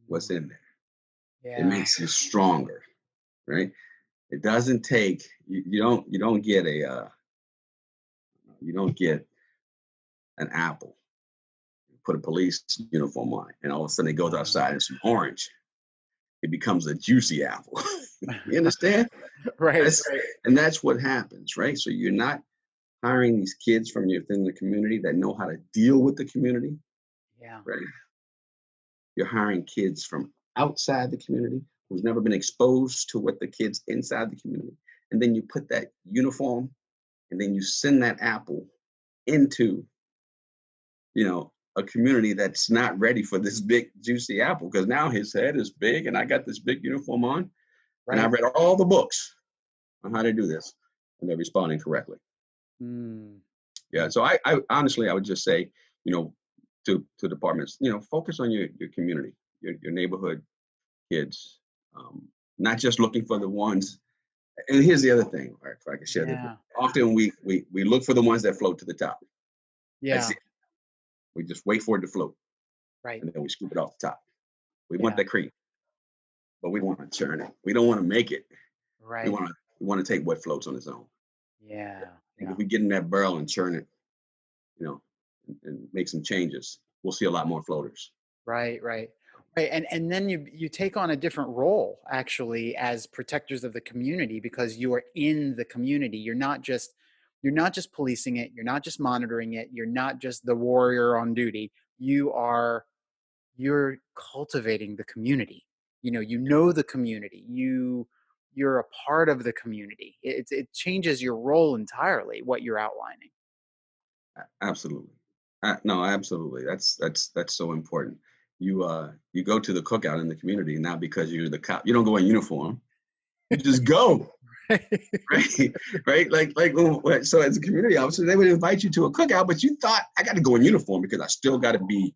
what's in there. Yeah. It makes you stronger, right? It doesn't take you don't get an apple, put a police uniform on it, and all of a sudden it goes outside and some orange. It becomes a juicy apple. You understand? Right. And that's what happens, right? So you're not hiring these kids from within the community that know how to deal with the community, Yeah. right? You're hiring kids from outside the community who's never been exposed to what the kids inside the community. And then you put that uniform and then you send that apple into, a community that's not ready for this big juicy apple, because now his head is big and I got this big uniform on and I Right. read all the books on how to do this and they're responding correctly. Mm. Yeah. So I honestly, I would just say, to departments, focus on your community, your neighborhood kids, not just looking for the ones. And here's the other thing, right, if I can share this. Yeah. Often we look for the ones that float to the top. That's Yeah. it. We just wait for it to float Right. and then we scoop it off the top. We want Yeah. that cream, but we want to churn it. We don't want to make it. We Right. want to take what floats on its own. Yeah. And Yeah. if we get in that barrel and churn it, and make some changes, we'll see a lot more floaters. Right. Right. Right. And then you take on a different role actually as protectors of the community, because you are in the community. You're not just policing it. You're not just monitoring it. You're not just the warrior on duty. You're cultivating the community. You know the community. You're a part of the community. It changes your role entirely, what you're outlining. Absolutely. No, absolutely. That's so important. You go to the cookout in the community, not because you're the cop. You don't go in uniform. You just go, right? Right? So as a community officer, they would invite you to a cookout, but you thought I got to go in uniform because I still got to be.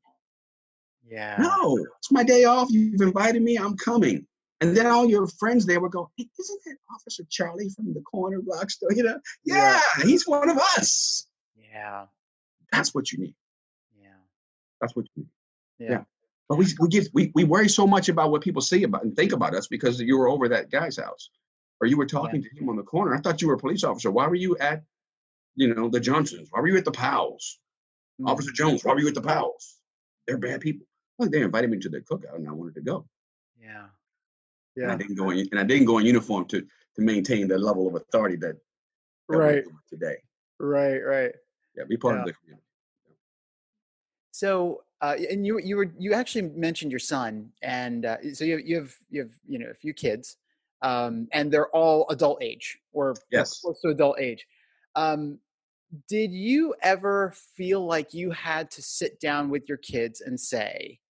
Yeah. No, it's my day off. You've invited me. I'm coming. And then all your friends there would go, hey, isn't that Officer Charlie from the corner block store? Yeah. Yeah, he's one of us. Yeah. That's what you need. Yeah. That's what you need. Yeah. Yeah. But we worry so much about what people say about and think about us because you were over that guy's house or you were Yeah. talking to him on the corner. I thought you were a police officer. Why were you at, the Johnsons? Why were you at the Powells? Mm. Officer Jones, why were you at the Powells? They're bad people. Well, they invited me to their cookout and I wanted to go. Yeah. And I Yeah. didn't go in uniform to maintain the level of authority that we're Right. doing today. Right. Right. Yeah, be part Yeah. of the community. So, and you actually mentioned your son, and so you have a few kids, and they're all adult age or Yes. close to adult age. Um, did you ever feel like you had to sit down with your kids and say,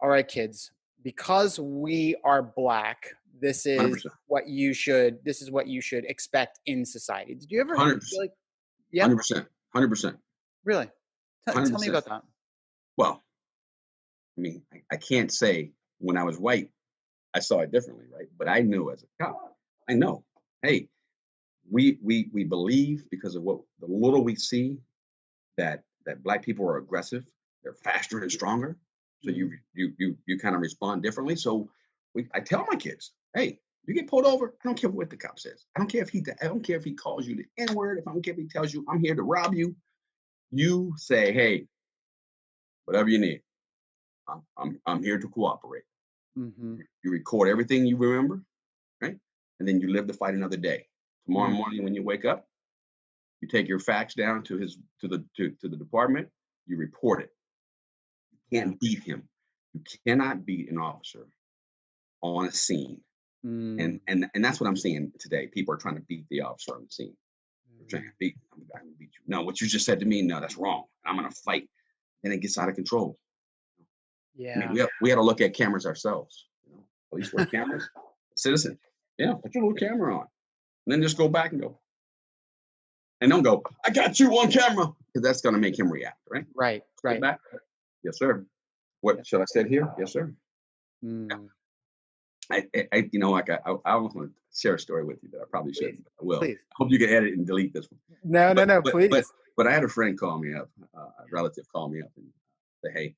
"All right, kids, because we are Black, this is 100%. this is what you should expect in society"? Did you ever feel 100%. like, yeah, 100%. 100%. really? Tell me 100%. about that. Well, I mean, I can't say when I was white, I saw it differently, right? But I knew as a cop, I know, hey, we believe because of what the little we see that Black people are aggressive, they're faster and stronger. So Mhm. you kind of respond differently. So I tell my kids, hey, you get pulled over, I don't care what the cop says. I don't care if he calls you the N-word, if I don't care if he tells you I'm here to rob you. You say, hey, whatever you need. I'm here to cooperate. Mhm. You record everything you remember, right? And then you live to fight another day. Tomorrow Mm. morning when you wake up, you take your facts down to the department, you report it. You Yeah. can't beat him. You cannot beat an officer on a scene. Mm, And that's what I'm seeing today. People are trying to beat the officer on the scene. They're trying mm. to beat. I'm going to beat you. No, what you just said to me. No, that's wrong. I'm going to fight. And it gets out of control. I mean, Yeah. we had to look at cameras ourselves. Police wear cameras. Citizen, yeah, put your little camera on, and then just go back and go, and don't go. I got you on camera because that's going to make him react, right? Right. Sit Right. back. Yes, sir. Yeah. What should I say here? Yes, sir. Mm. I almost want to share a story with you that I probably Please. shouldn't. But I will. Please. I hope you can edit and delete this one. No. No. But No. but but Please. but I had a friend call me up, a relative call me up and say, "Hey,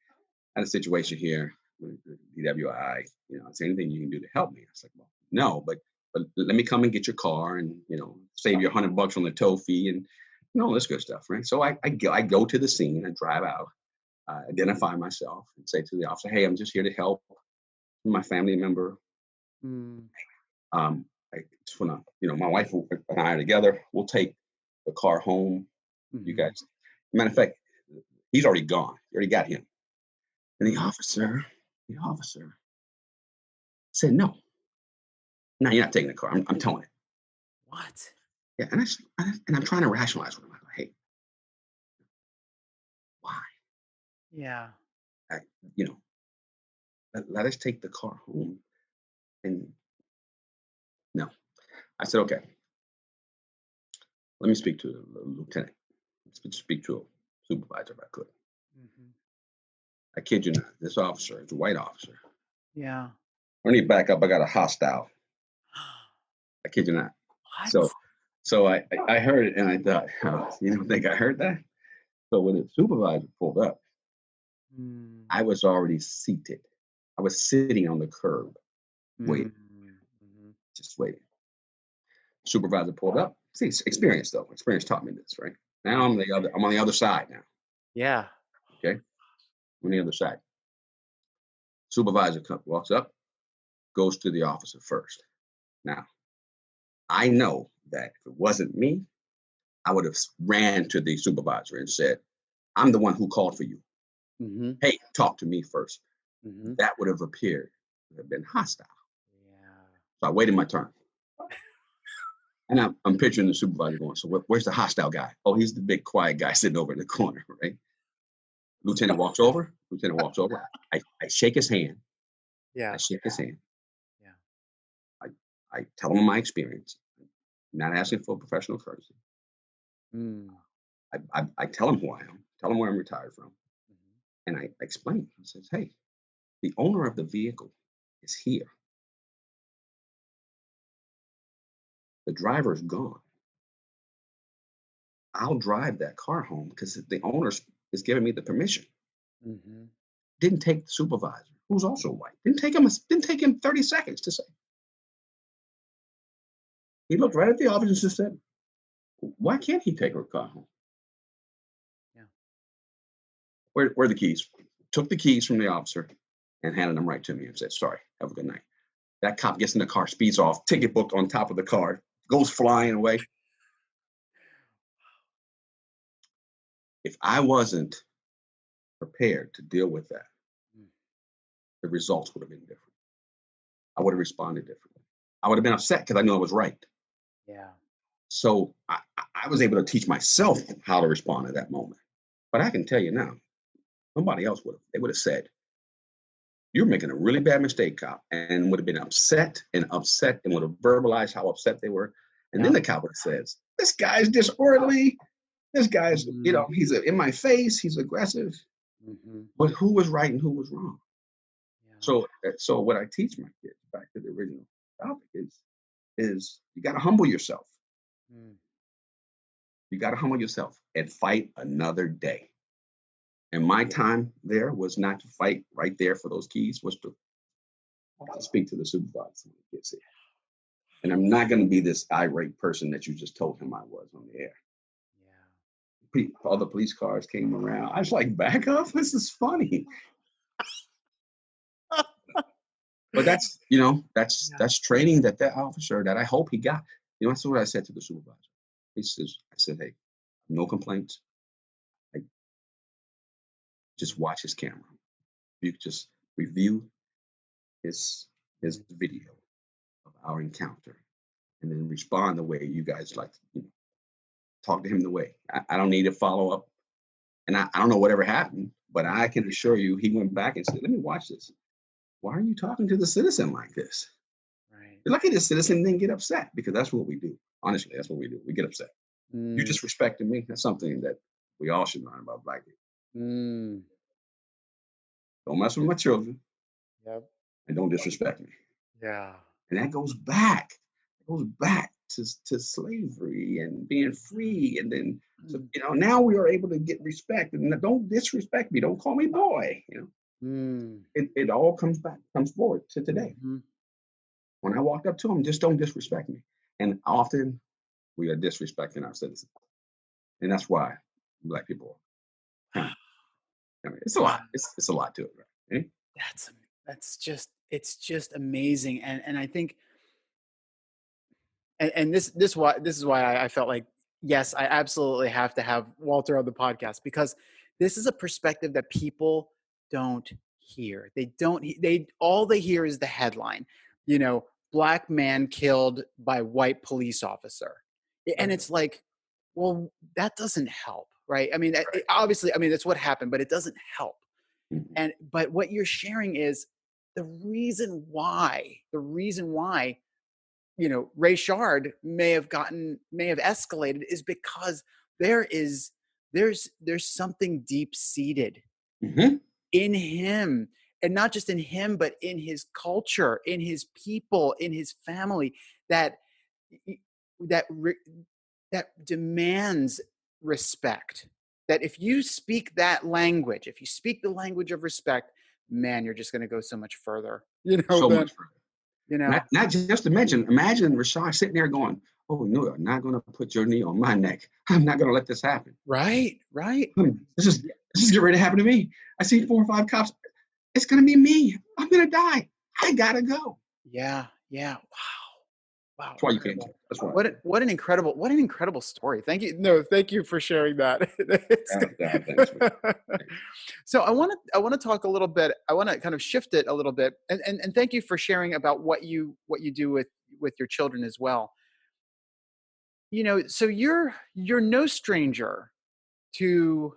I had a situation here with the DWI. Is there anything you can do to help me?" I was like, "Well, no, but let me come and get your car and save you $100 on the tow fee and all this good stuff, right?" So I go to the scene, I drive out, identify myself, and say to the officer, "Hey, I'm just here to help my family member. Mm. I just want to, my wife and I are together. We'll take the car home. You Mhm. guys." Matter of fact, he's already gone. You already got him. And the officer said, "No, no, you're not taking the car. I'm towing it." What? Yeah, and I'm trying to rationalize with him. I go, "Hey, why? Yeah. I, you know, let us take the car home." And no, I said, "Okay, let me speak to the lieutenant. Speak to a supervisor if I could." Mhm. I kid you not. This officer is a white officer. Yeah. I need to back up. I got a hostile. I kid you not. So, What? so I heard it and I thought, oh, you don't think I heard that? So when the supervisor pulled up, Mm. I was already seated. I was sitting on the curb, Mm. waiting, Mhm. just waiting. Supervisor pulled up. See, it's experience though. Experience taught me this, right? Now I'm on the other side now. Yeah. Okay, I'm on the other side. Supervisor walks up, goes to the officer first. Now I know that if it wasn't me, I would have ran to the supervisor and said, "I'm the one who called for you. Mhm. Hey, talk to me first." Mhm. That would have appeared to have been hostile. Yeah. So I waited my turn. And I'm picturing the supervisor going, "So where's the hostile guy?" "Oh, he's the big quiet guy sitting over in the corner," right? Lieutenant walks over. Lieutenant walks over. I shake his hand. I Yeah. shake his hand. Yeah. I, I tell him my experience. I'm not asking for professional courtesy. Mm. I tell him who I am, tell him where I'm retired from. Mhm. And I explain. I says, "Hey, the owner of the vehicle is here. The driver is gone. I'll drive that car home because the owner is giving me the permission." Mhm. Didn't take the supervisor, who's also white. Didn't take him 30 seconds to say. He looked right at the officer and just said, "Why can't he take her car home? Yeah. Where are the keys?" Took the keys from the officer and handed them right to me and said, "Sorry, have a good night." That cop gets in the car, speeds off, ticket booked on top of the car, goes flying away. If I wasn't prepared to deal with that, Mm. the results would have been different. I would have responded differently. I would have been upset because I knew I was right. Yeah. So I was able to teach myself how to respond at that moment. But I can tell you now, nobody else would have. They would have said, "You're making a really bad mistake, cop," and would have been upset and would have verbalized how upset they were. And then Yeah. the cop would have said, "This guy's disorderly. This guy's, Mm. he's in my face. He's aggressive." Mhm. But who was right and who was wrong? Yeah. So what I teach my kids, back to the original topic, is you got to humble yourself. Mm. You got to humble yourself and fight another day. And my time there was not to fight right there for those keys, was to speak to the supervisor when he gets here. And I'm not going to be this irate person that you just told him I was on the air. All the police cars came around. I was like, "Back up. This is funny." But Yeah. that's training that officer that I hope he got. That's what I said to the supervisor. I said, "Hey, no complaints. I just watch his camera. You just review his video of our encounter, and then respond the way you guys like to, talk to him the way. I don't need to follow up, and I don't know whatever happened, but I can assure you he went back and said, "Let me watch this. Why are you talking to the citizen like this?" Right. You're lucky the citizen didn't get upset, because that's what we do. Honestly, that's what we do. We get upset. You Mm, disrespected me. That's something that we all should learn about black people. mm, Don't mess with my children, yep. and don't disrespect me. Yeah. And that goes back. It goes back to slavery and being free. And then, so, Mm, now we are able to get respect. And don't disrespect me. Don't call me boy. mm, It all comes forward to today. mhm. When I walked up to him, just don't disrespect me. And often we are disrespecting our citizens. And that's why black people kind it's a Wow. lot. It's a lot to it, right? That's it's just amazing. And I think and this is why I felt like, yes, I absolutely have to have Walter on the podcast, because this is a perspective that people don't hear. They don't they all they hear is the headline, black man killed by white police officer. And Right. it's like, well, that doesn't help, right? I mean, Right. obviously, I mean, that's what happened, but it doesn't help. Mhm. But what you're sharing is the reason why Rayshard may have escalated is because there's something deep seated Mhm. in him, and not just in him, but in his culture, in his people, in his family, that that that demands respect. That if you speak that language, if you speak the language of respect, man, you're just going to go so much further, So than, much further. you Not, know, not just to mention, imagine Rashad sitting there going, "Oh no, you're not going to put your knee on my neck. I'm not going to let this happen. right, right. This is Yeah, this is getting ready to happen to me. I see 4 or 5 cops. It's going to be me. I'm going to die. I gotta go." yeah, yeah. Wow, That's why you can't incredible. kill. That's why. What an incredible story. Thank you. No, thank you for sharing that. Thanks, man. Thanks. So I want to talk a little bit. I want to kind of shift it a little bit, and thank you for sharing about what you do with your children as well. So you're no stranger to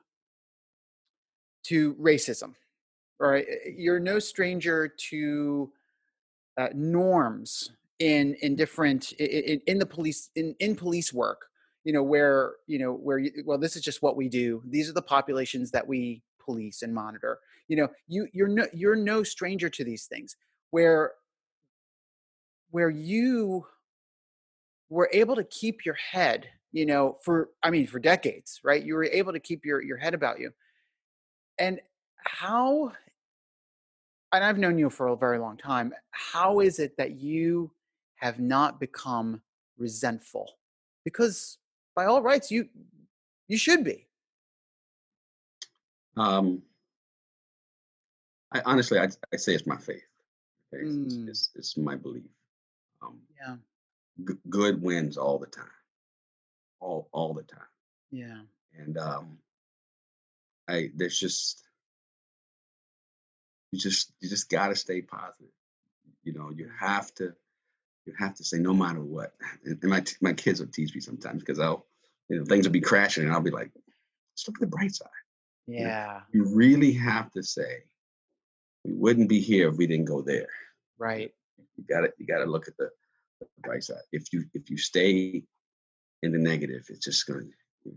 racism, right? You're no stranger to norms in different in the police in police work, well, this is just what we do. These are the populations that we police and monitor. You're no stranger to these things, where you were able to keep your head, for decades, right? You were able to keep your head about you. And how and I've known you for a very long time. How is it that you have not become resentful? Because by all rights, you should be. Um, I honestly, I say it's my faith. Okay? Mm, It's my belief. Um, yeah, good wins all the time, all the time. yeah, And I there's just you just got to stay positive. You have to say no matter what. And my kids will tease me sometimes, because I'll things will be crashing, and I'll be like, just look at the bright side. You know, yeah. you really have to say, we wouldn't be here if we didn't go there. You, know, Right. you gotta look at the bright side. If you stay in the negative, it's just gonna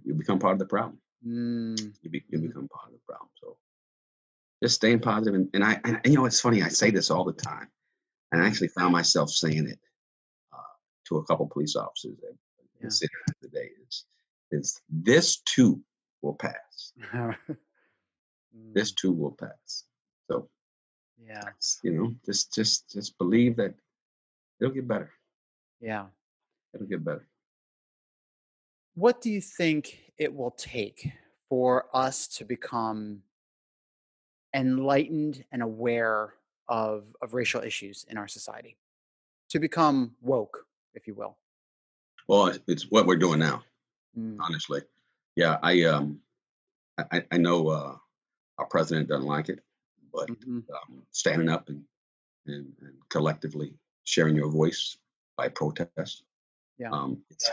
you become part of the problem. Mm, You mhm. become part of the problem. So just staying positive. And it's funny. I say this all the time, and I actually found myself saying it uh, to a couple police officers that in the Yeah. city today. Is this too will pass. This Mm, too will pass. So yeah. just believe that it'll get better. Yeah. It'll get better. What do you think it will take for us to become enlightened and aware of racial issues in our society? To become woke, if you will. Well, it's what we're doing now. Mm, Honestly, yeah. I know our president doesn't like it. but Mm-hmm. standing up and collectively sharing your voice by protest, Yeah.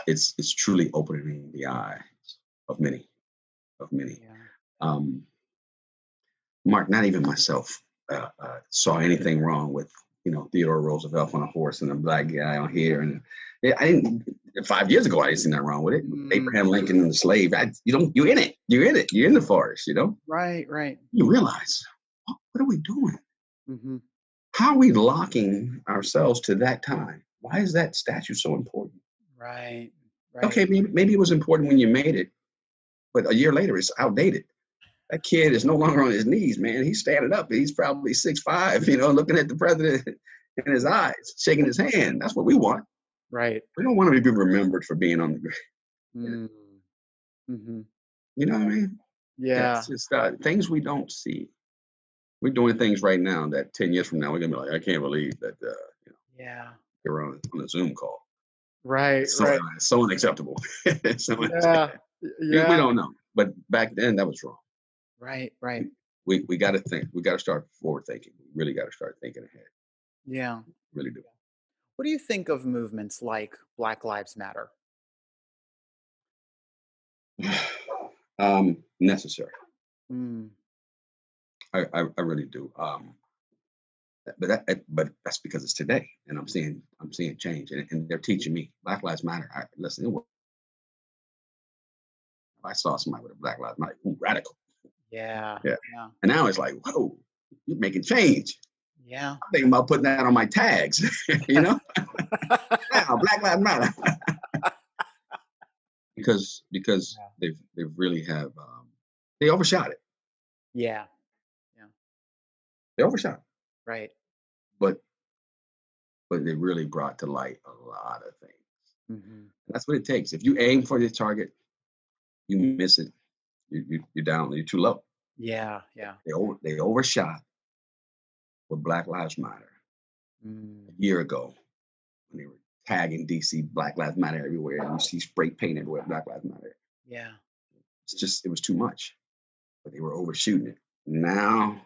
it's truly opening the eyes of many, of many. Yeah. Um, Mark, not even myself saw anything wrong with Theodore Roosevelt on a horse and a black guy on here, and yeah, I didn't. 5 years ago, I didn't see nothing wrong with it. Mm. Abraham Lincoln and the slave. You're in it. You're in it. You're in the forest. Right. Right. You realize what are we doing? Mm-hmm. How are we locking ourselves to that time? Why is that statue so important? Right. Right. Okay, maybe it was important when you made it, but a year later it's outdated. That kid is no longer on his knees, man. He's standing up. He's probably 6'5", looking at the president in his eyes, shaking his hand. That's what we want. Right. We don't want to be remembered for being on the ground. Mm. Mm-hmm. You know what I mean? Yeah, Yeah. it's just things we don't see. We're doing things right now that 10 years from now, we're going to be like, I can't believe that Yeah. you're on a Zoom call. Right. It's Right. so unacceptable. Yeah. We Yeah. don't know. But back then, that was wrong. Right. Right. We got to think. We got to start forward thinking. We really got to start thinking ahead. Yeah. Really do. What do you think of movements like Black Lives Matter? Necessary. Mm. I really do. But that's because it's today, and I'm seeing change, and they're teaching me Black Lives Matter. Listen, if I saw somebody with a Black Lives Matter, ooh, radical, Yeah. yeah. Yeah. And now it's like, whoa, you're making change. Yeah. I'm thinking about putting that on my tags, now Black Lives Matter, because they've really have they overshot it. Yeah. Yeah. They overshot it, Right. but they really brought to light a lot of things. Mm-hmm. That's what it takes. If you aim for the target, you miss it. You're down. You're too low. Yeah. Yeah. They overshot with Black Lives Matter Mm. a year ago when they were tagging DC Black Lives Matter everywhere, and you see spray paint everywhere Black Lives Matter. Yeah. It was too much, but they were overshooting it. Now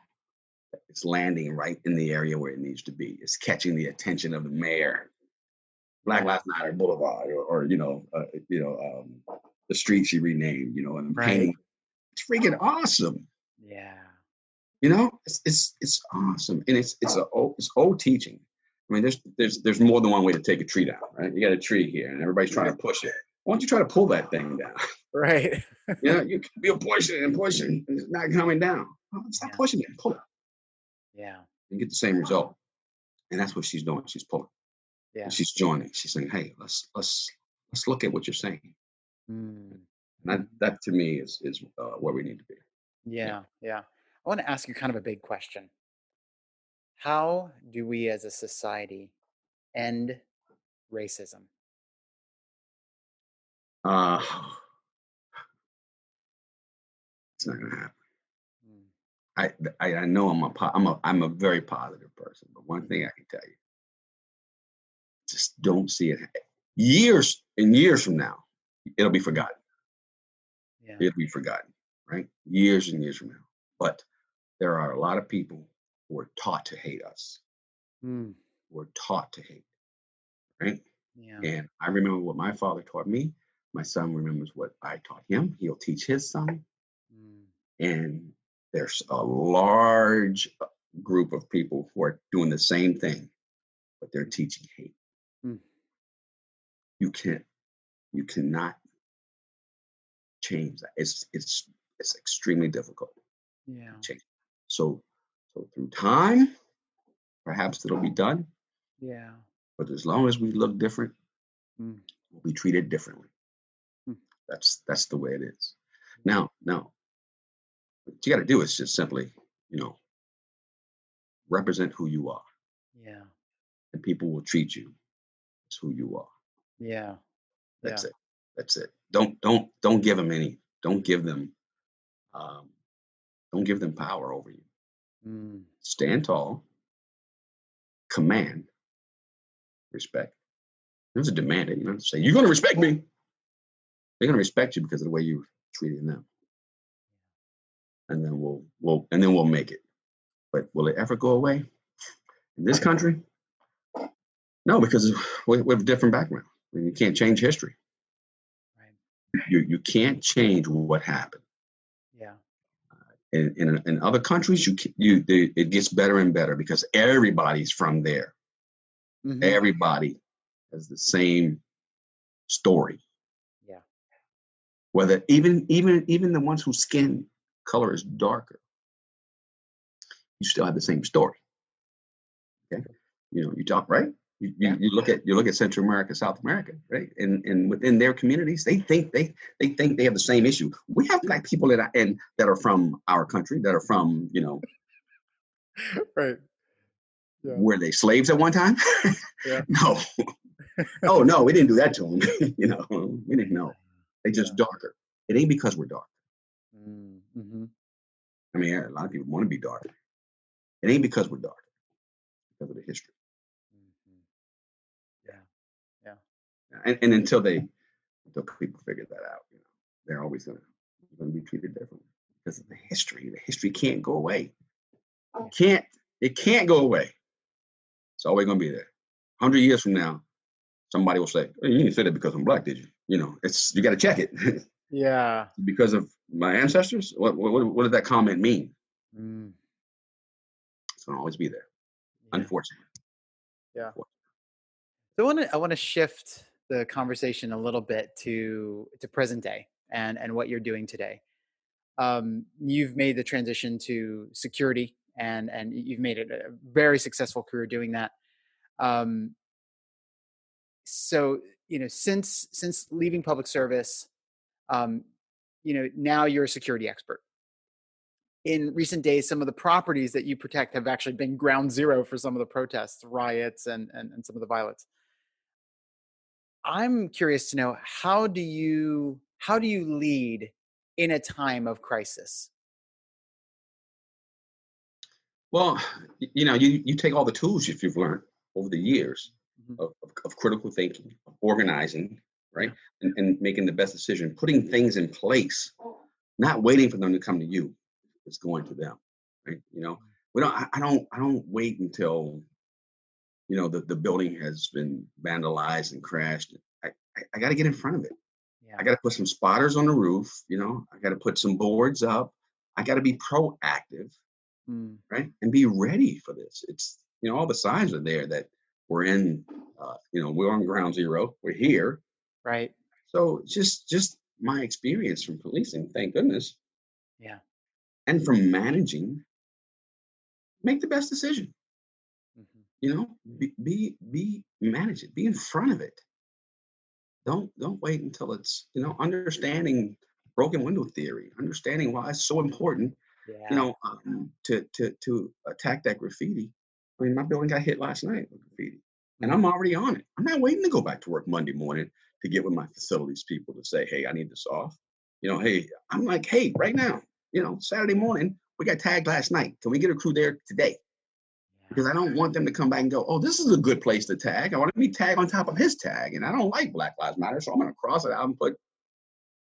it's landing right in the area where it needs to be. It's catching the attention of the mayor. Black Yeah. Lives Matter Boulevard, or the street she renamed, and Right. painting. It's freaking awesome. Yeah. It's awesome, and it's old teaching. I mean, there's more than one way to take a tree down, right? You got a tree here, and everybody's trying to push it. Why don't you try to pull that thing down? Right. You can be pushing and pushing, and it's not coming down. Well, stop Yeah. pushing it, pull it, Yeah. and get the same result. And that's what she's doing. She's pulling. Yeah. And she's joining. She's saying, "Hey, let's look at what you're saying." Mm. And that to me is where we need to be. Yeah. Yeah. Yeah. I want to ask you kind of a big question. How do we as a society end racism? Uh, it's not gonna happen. Mm. I know I'm a very positive person, but one thing I can tell you, just don't see it. Years and years from now, it'll be forgotten. Yeah. It'll be forgotten, right? Years and years from now. But there are a lot of people who are taught to hate us. Mm. We're taught to hate, right? Yeah. And I remember what my father taught me. My son remembers what I taught him. He'll teach his son. Mm. And there's a large group of people who are doing the same thing, but they're teaching hate. Mm. You cannot change that. It's extremely difficult Yeah. to change. So through time, perhaps it'll be done. Yeah. But as long as we look different, Mm. we'll be treated differently. Mm. That's the way it is. Now, what you got to do is just simply, represent who you are, Yeah. and people will treat you as who you are. Yeah. Yeah. That's it. That's it. Don't give them any. Don't give them. Um, don't give them power over you. Mm. Stand tall. Command respect. There's a demand it. You don't say you're going to respect me. They're going to respect you because of the way you're treating them, and then we'll make it. But will it ever go away in this country? No, because we have a different background. You can't change history. Right. You can't change what happened. Yeah. In other countries, it gets better and better because everybody's from there. Mm-hmm. Everybody has the same story. Yeah. Whether even the ones whose skin color is darker, you still have the same story. Okay, you talk right. You look at Central America, South America, right? And within their communities, they think they have the same issue. We have Black people that are from our country, that are from Right. Yeah. Were they slaves at one time? Yeah. No. Oh no, we didn't do that to them. We didn't know. They just darker. It ain't because we're dark. Mm-hmm. I mean, a lot of people want to be darker. It ain't because we're dark. Because of the history. Mm-hmm. Yeah. And until people figure that out, they're always going to be treated differently because of the history. The history can't go away. It can't go away. It's always going to be there. 100 years from now, somebody will say, "Hey, you didn't say that because I'm Black, did you?" You got to check it. Yeah. Because of my ancestors. What does that comment mean? It's going to always be there. Yeah. Unfortunately. Yeah. So I want to shift the conversation a little bit to present day and what you're doing today. You've made the transition to security and you've made it a very successful career doing that. So, since leaving public service, now you're a security expert. In recent days, some of the properties that you protect have actually been ground zero for some of the protests, riots, and some of the violence. I'm curious to know, how do you lead in a time of crisis? Well, you take all the tools you've learned over the years of critical thinking, of organizing, right, and making the best decision, putting things in place, not waiting for them to come to you. It's going to them, right? I don't wait until the building has been vandalized and crashed. I got to get in front of it. Yeah. I got to put some spotters on the roof. I got to put some boards up. I got to be proactive, right, and be ready for this. It's all the signs are there that we're in. We're on ground zero. We're here, right? So just my experience from policing, thank goodness. Yeah. And from managing, make the best decision. Be manage it. Be in front of it. Don't wait until it's understanding broken window theory, understanding why it's so important. To attack that graffiti. I mean, my building got hit last night with graffiti, and I'm already on it. I'm not waiting to go back to work Monday morning to get with my facilities people to say, "Hey, I need this off." Hey, I'm like, "Hey, right now, Saturday morning, we got tagged last night. Can we get a crew there today?" Because I don't want them to come back and go, "Oh, this is a good place to tag." I want to be tagged on top of his tag, and I don't like Black Lives Matter, so I'm going to cross it out and put,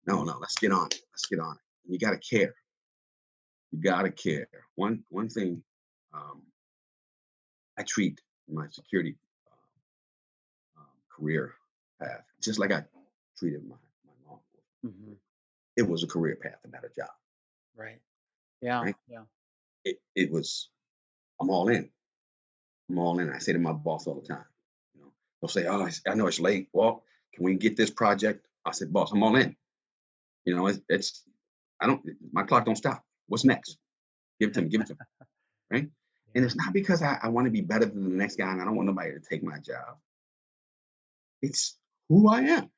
no, let's get on it. Let's get on it. And you got to care. You got to care. One thing I treat my security career path just like I treated my law enforcement. It was a career path and not a job. Right. Yeah. Right? Yeah. It was, I'm all in. I'm all in. I say to my boss all the time, they'll say, "Oh, I know it's late. Well, can we get this project?" I said, "Boss, I'm all in." It's my clock don't stop. What's next? Give it to me. Right? And it's not because I want to be better than the next guy and I don't want nobody to take my job. It's who I am.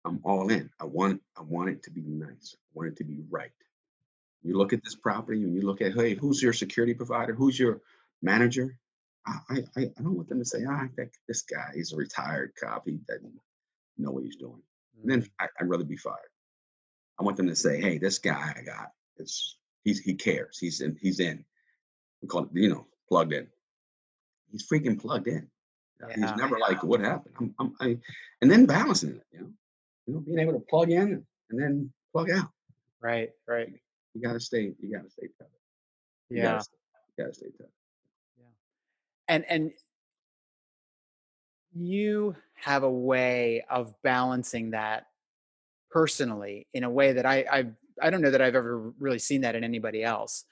I'm all in. I want it to be nice. I want it to be right. You look at this property and you look at, hey, who's your security provider? Who's your manager? I don't want them to say, I think this guy is a retired cop. He doesn't know what he's doing. And then I'd rather be fired. I want them to say, hey, this guy I got, he cares. He's in. We call it, plugged in. He's freaking plugged in. Yeah. He's never like, what happened? And then balancing it, being able to plug in and then plug out. Right. You gotta stay tethered. Yeah. You gotta stay tough. Yeah. And you have a way of balancing that personally in a way that I don't know that I've ever really seen that in anybody else.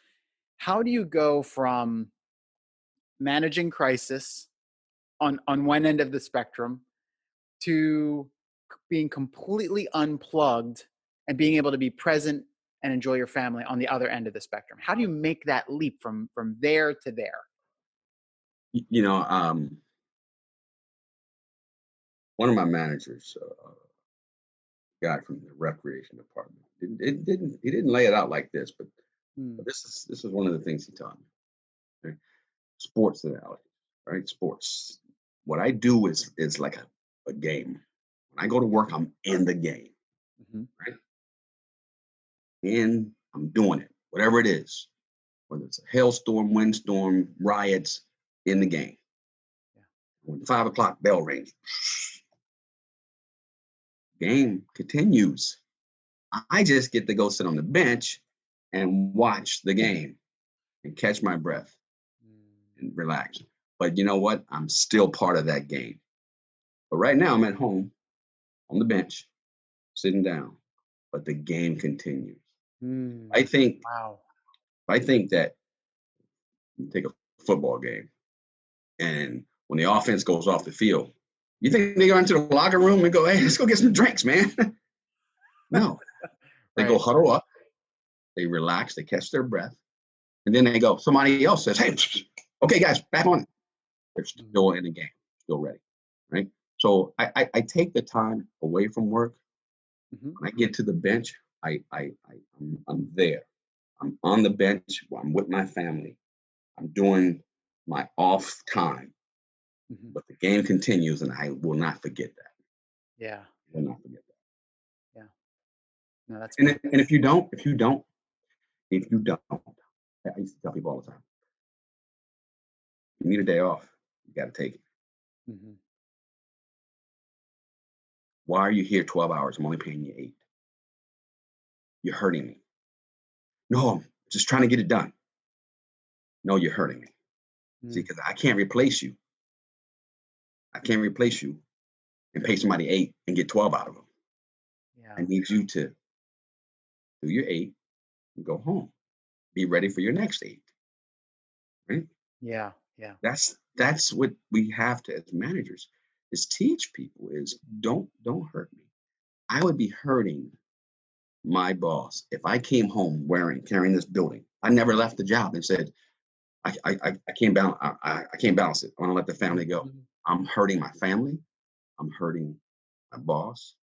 How do you go from managing crisis on one end of the spectrum to being completely unplugged and being able to be present and enjoy your family on the other end of the spectrum? How do you make that leap from there to there? You know, one of my managers, guy from the recreation department, he didn't lay it out like this, but Hmm. this is one of the things he taught me. Right? Sports analogy, right? Sports. What I do is like a game. When I go to work, I'm in the game, Mhm. right? And I'm doing it, whatever it is, whether it's a hailstorm, windstorm, riots, in the game. Yeah. When the 5 o'clock bell rings, game continues. I just get to go sit on the bench and watch the game and catch my breath Mm. and relax. But you know what? I'm still part of that game. But right now, I'm at home on the bench, sitting down. But the game continues. I Mm. think Wow. I think that you take a football game, and when the offense goes off the field, you think they go into the locker room and go, "Hey, let's go get some drinks, man." No, they go Right. huddle up, they relax, they catch their breath, and then they go. Somebody else says, "Hey, okay, guys, back on it." They're Mhm. still in the game, still ready, right? So I take the time away from work. Mhm. When I get to the bench, I'm there. I'm on the bench. I'm with my family. I'm doing my off time, Mhm. but the game continues, and I will not forget that. Yeah. I will not forget that. Yeah. No, that's And beautiful. if you don't, I used to tell people all the time, you need a day off, you got to take it. Mhm. Why are you here 12 hours? I'm only paying you 8. You're hurting me. No, I'm just trying to get it done. No, you're hurting me. See, Mm. because I can't replace you. I can't replace you and pay somebody 8 and get 12 out of them. I Yeah. need you to do your 8 and go home. Be ready for your next 8. Right? Yeah. Yeah. That's what we have to as managers is teach people is don't hurt me. I would be hurting my boss if I came home carrying this building. I never left the job and said I can't balance I can't balance it. I want to let the family go. Mhm. I'm hurting my family. I'm hurting my boss.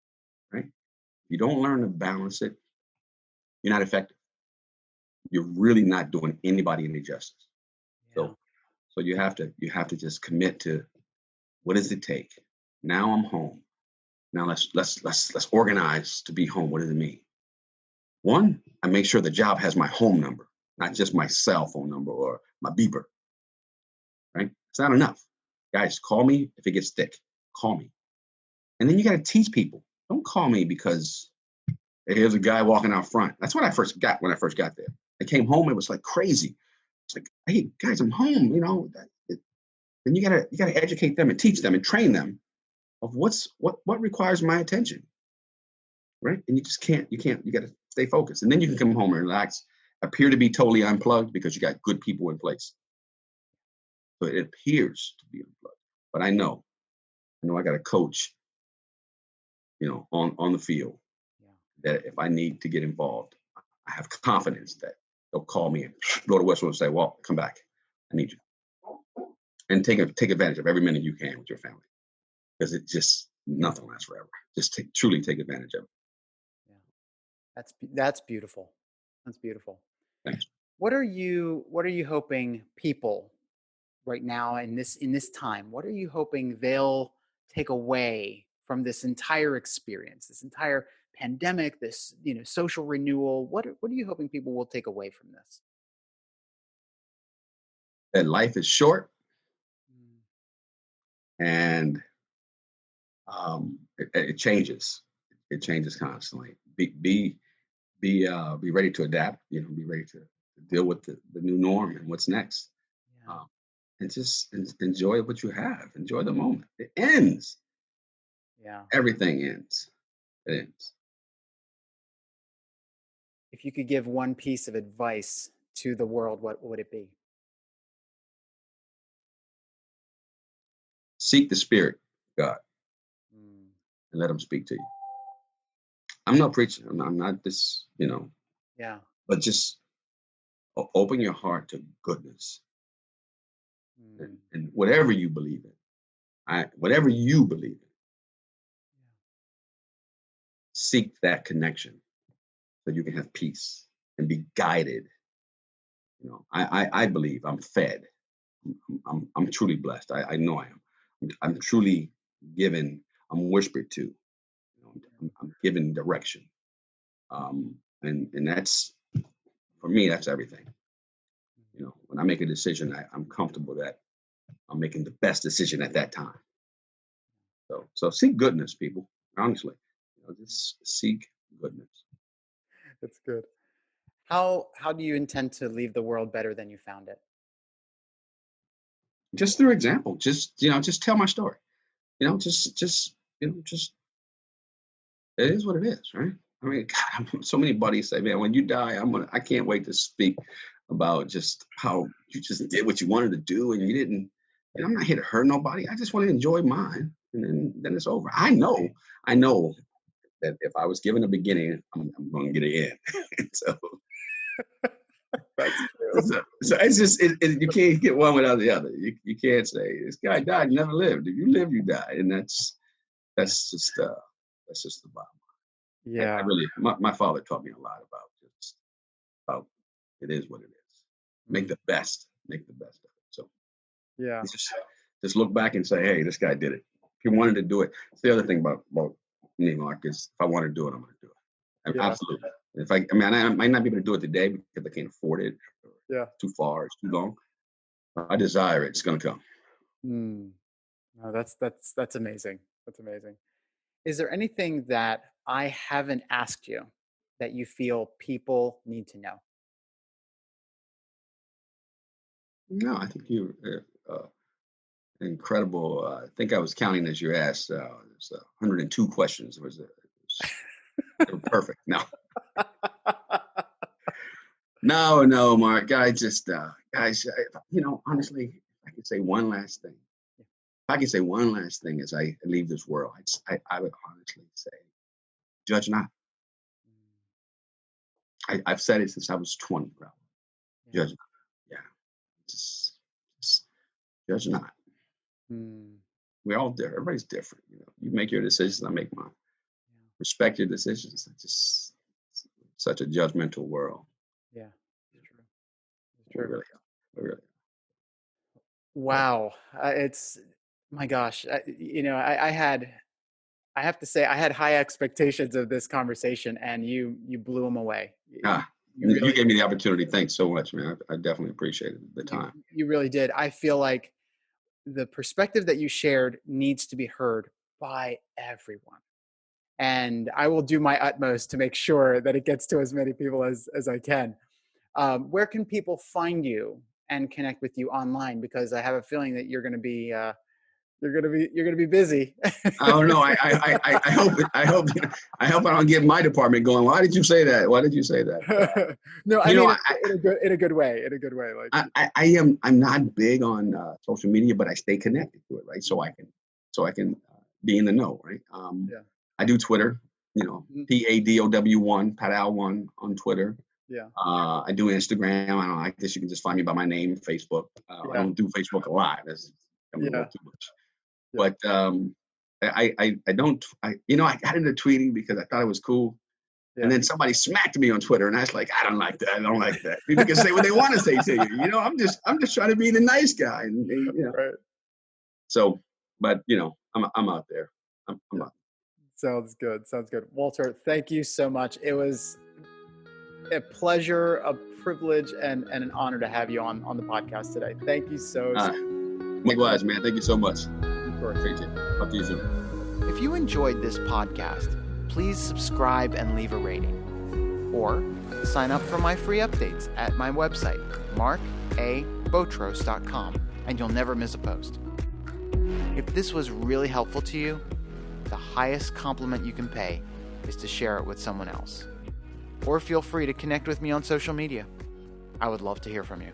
Right? If you don't learn to balance it, you're not effective. You're really not doing anybody any justice. Yeah. So you have to just commit to what does it take? Now I'm home. Now let's organize to be home. What does it mean? One, I make sure the job has my home number, not just my cell phone number or my beeper. Right? It's not enough. Guys, call me if it gets thick. Call me. And then you got to teach people. Don't call me because hey, here's a guy walking out front. That's what I first got when I first got there. I came home. It was like crazy. It's like, hey guys, I'm home. Then you gotta educate them and teach them and train them of what requires my attention, right? And you just can't, you got to stay focused. And then you can come home and relax, appear to be totally unplugged because you got good people in place. So it appears to be unplugged. But I know I got a coach, on the field Yeah. that if I need to get involved, I have confidence that they'll call me and go to Westwood and say, well, come back. I need you. And take advantage of every minute you can with your family because it just, nothing lasts forever. Just truly take advantage of it. Yeah. That's beautiful. That's beautiful. Thanks. What are you hoping people right now in this time, what are you hoping they'll take away from this entire experience, this entire pandemic, this social renewal? What are you hoping people will take away from this? That life is short Mm. and it changes. It changes constantly. Be ready to adapt. Be ready to deal with the new norm and what's next. Yeah. And just enjoy what you have. Enjoy the moment. It ends. Yeah. Everything ends. It ends. If you could give one piece of advice to the world, what would it be? Seek the spirit of God Mm. and let him speak to you. I'm not preaching. I'm not this, Yeah. but just open your heart to goodness and whatever you believe in. Whatever you believe in, seek that connection so you can have peace and be guided. I believe I'm fed. I'm truly blessed. I know I am. I'm truly given. I'm whispered to. I'm given direction. And that's, for me, that's everything. When I make a decision, I'm comfortable that I'm making the best decision at that time. So seek goodness, people. Honestly, just seek goodness. That's good. How do you intend to leave the world better than you found it? Just through example. Just tell my story. Just it is what it is, right? I mean, God, so many buddies say, man, when you die, I can't wait to speak about just how you just did what you wanted to do and you didn't. And I'm not here to hurt nobody. I just want to enjoy mine, and then it's over. I know that if I was given a beginning, I'm going to get an end. So That's true. so it's just you can't get one without the other. You can't say this guy died, never lived. If you live, you die, and that's just the bottom. Yeah. I really, my father taught me a lot about it is what it is. Make the best of it. So Yeah. just look back and say, hey, this guy did it. If he wanted to do it, it's the other thing about me, Mark, is if I want to do it, I'm going to do it. Yeah. Absolutely. I might not be able to do it today because I can't afford it. Yeah. Too far, it's too long. I desire it. It's going to come. No, that's amazing. That's amazing. Is there anything that I haven't asked you that you feel people need to know? No, I think you're incredible. I think I was counting as you asked. There's 102 questions. It was perfect. No. No, Mark. I just, guys, honestly, I could say one last thing. If I could say one last thing as I leave this world, I would honestly say, judge not. I've said it since I was 20, bro. Judge not. Yeah. Just judge not. We're all different. Everybody's different. You make your decisions, I make mine. Respect your decisions. It's just such a judgmental world. Yeah, it's true. It's true. We really are. Wow. It's, my gosh. I have to say, I had high expectations of this conversation, and you blew them away. You gave me the opportunity. Thanks so much, man. I definitely appreciated the time. You really did. I feel like the perspective that you shared needs to be heard by everyone. And I will do my utmost to make sure that it gets to as many people as I can. Where can people find you and connect with you online? Because I have a feeling that you're going to be busy. I don't know. I hope I don't get my department going. Why did you say that? No, I mean, in a good way. Like I'm not big on social media, but I stay connected to it, right? So I can be in the know, right? I do Twitter, PADOW1, Powell1 on Twitter. Yeah. I do Instagram. I guess you can just find me by my name, Facebook. I don't do Facebook a lot. That's becoming a little too much. But I got into tweeting because I thought it was cool. Yeah. And then somebody smacked me on Twitter, and I was like, I don't like that. People can say what they want to say to you. I'm just trying to be the nice guy. And Right. So, but I'm out there. I'm out. Sounds good. Walter, thank you so much. It was a pleasure, a privilege, and an honor to have you on the podcast today. Thank you so much. Likewise, man. Thank you so much. Appreciate it. Talk to you soon. If you enjoyed this podcast, please subscribe and leave a rating. Or sign up for my free updates at my website, markabotros.com, and you'll never miss a post. If this was really helpful to you, the highest compliment you can pay is to share it with someone else. Or feel free to connect with me on social media. I would love to hear from you.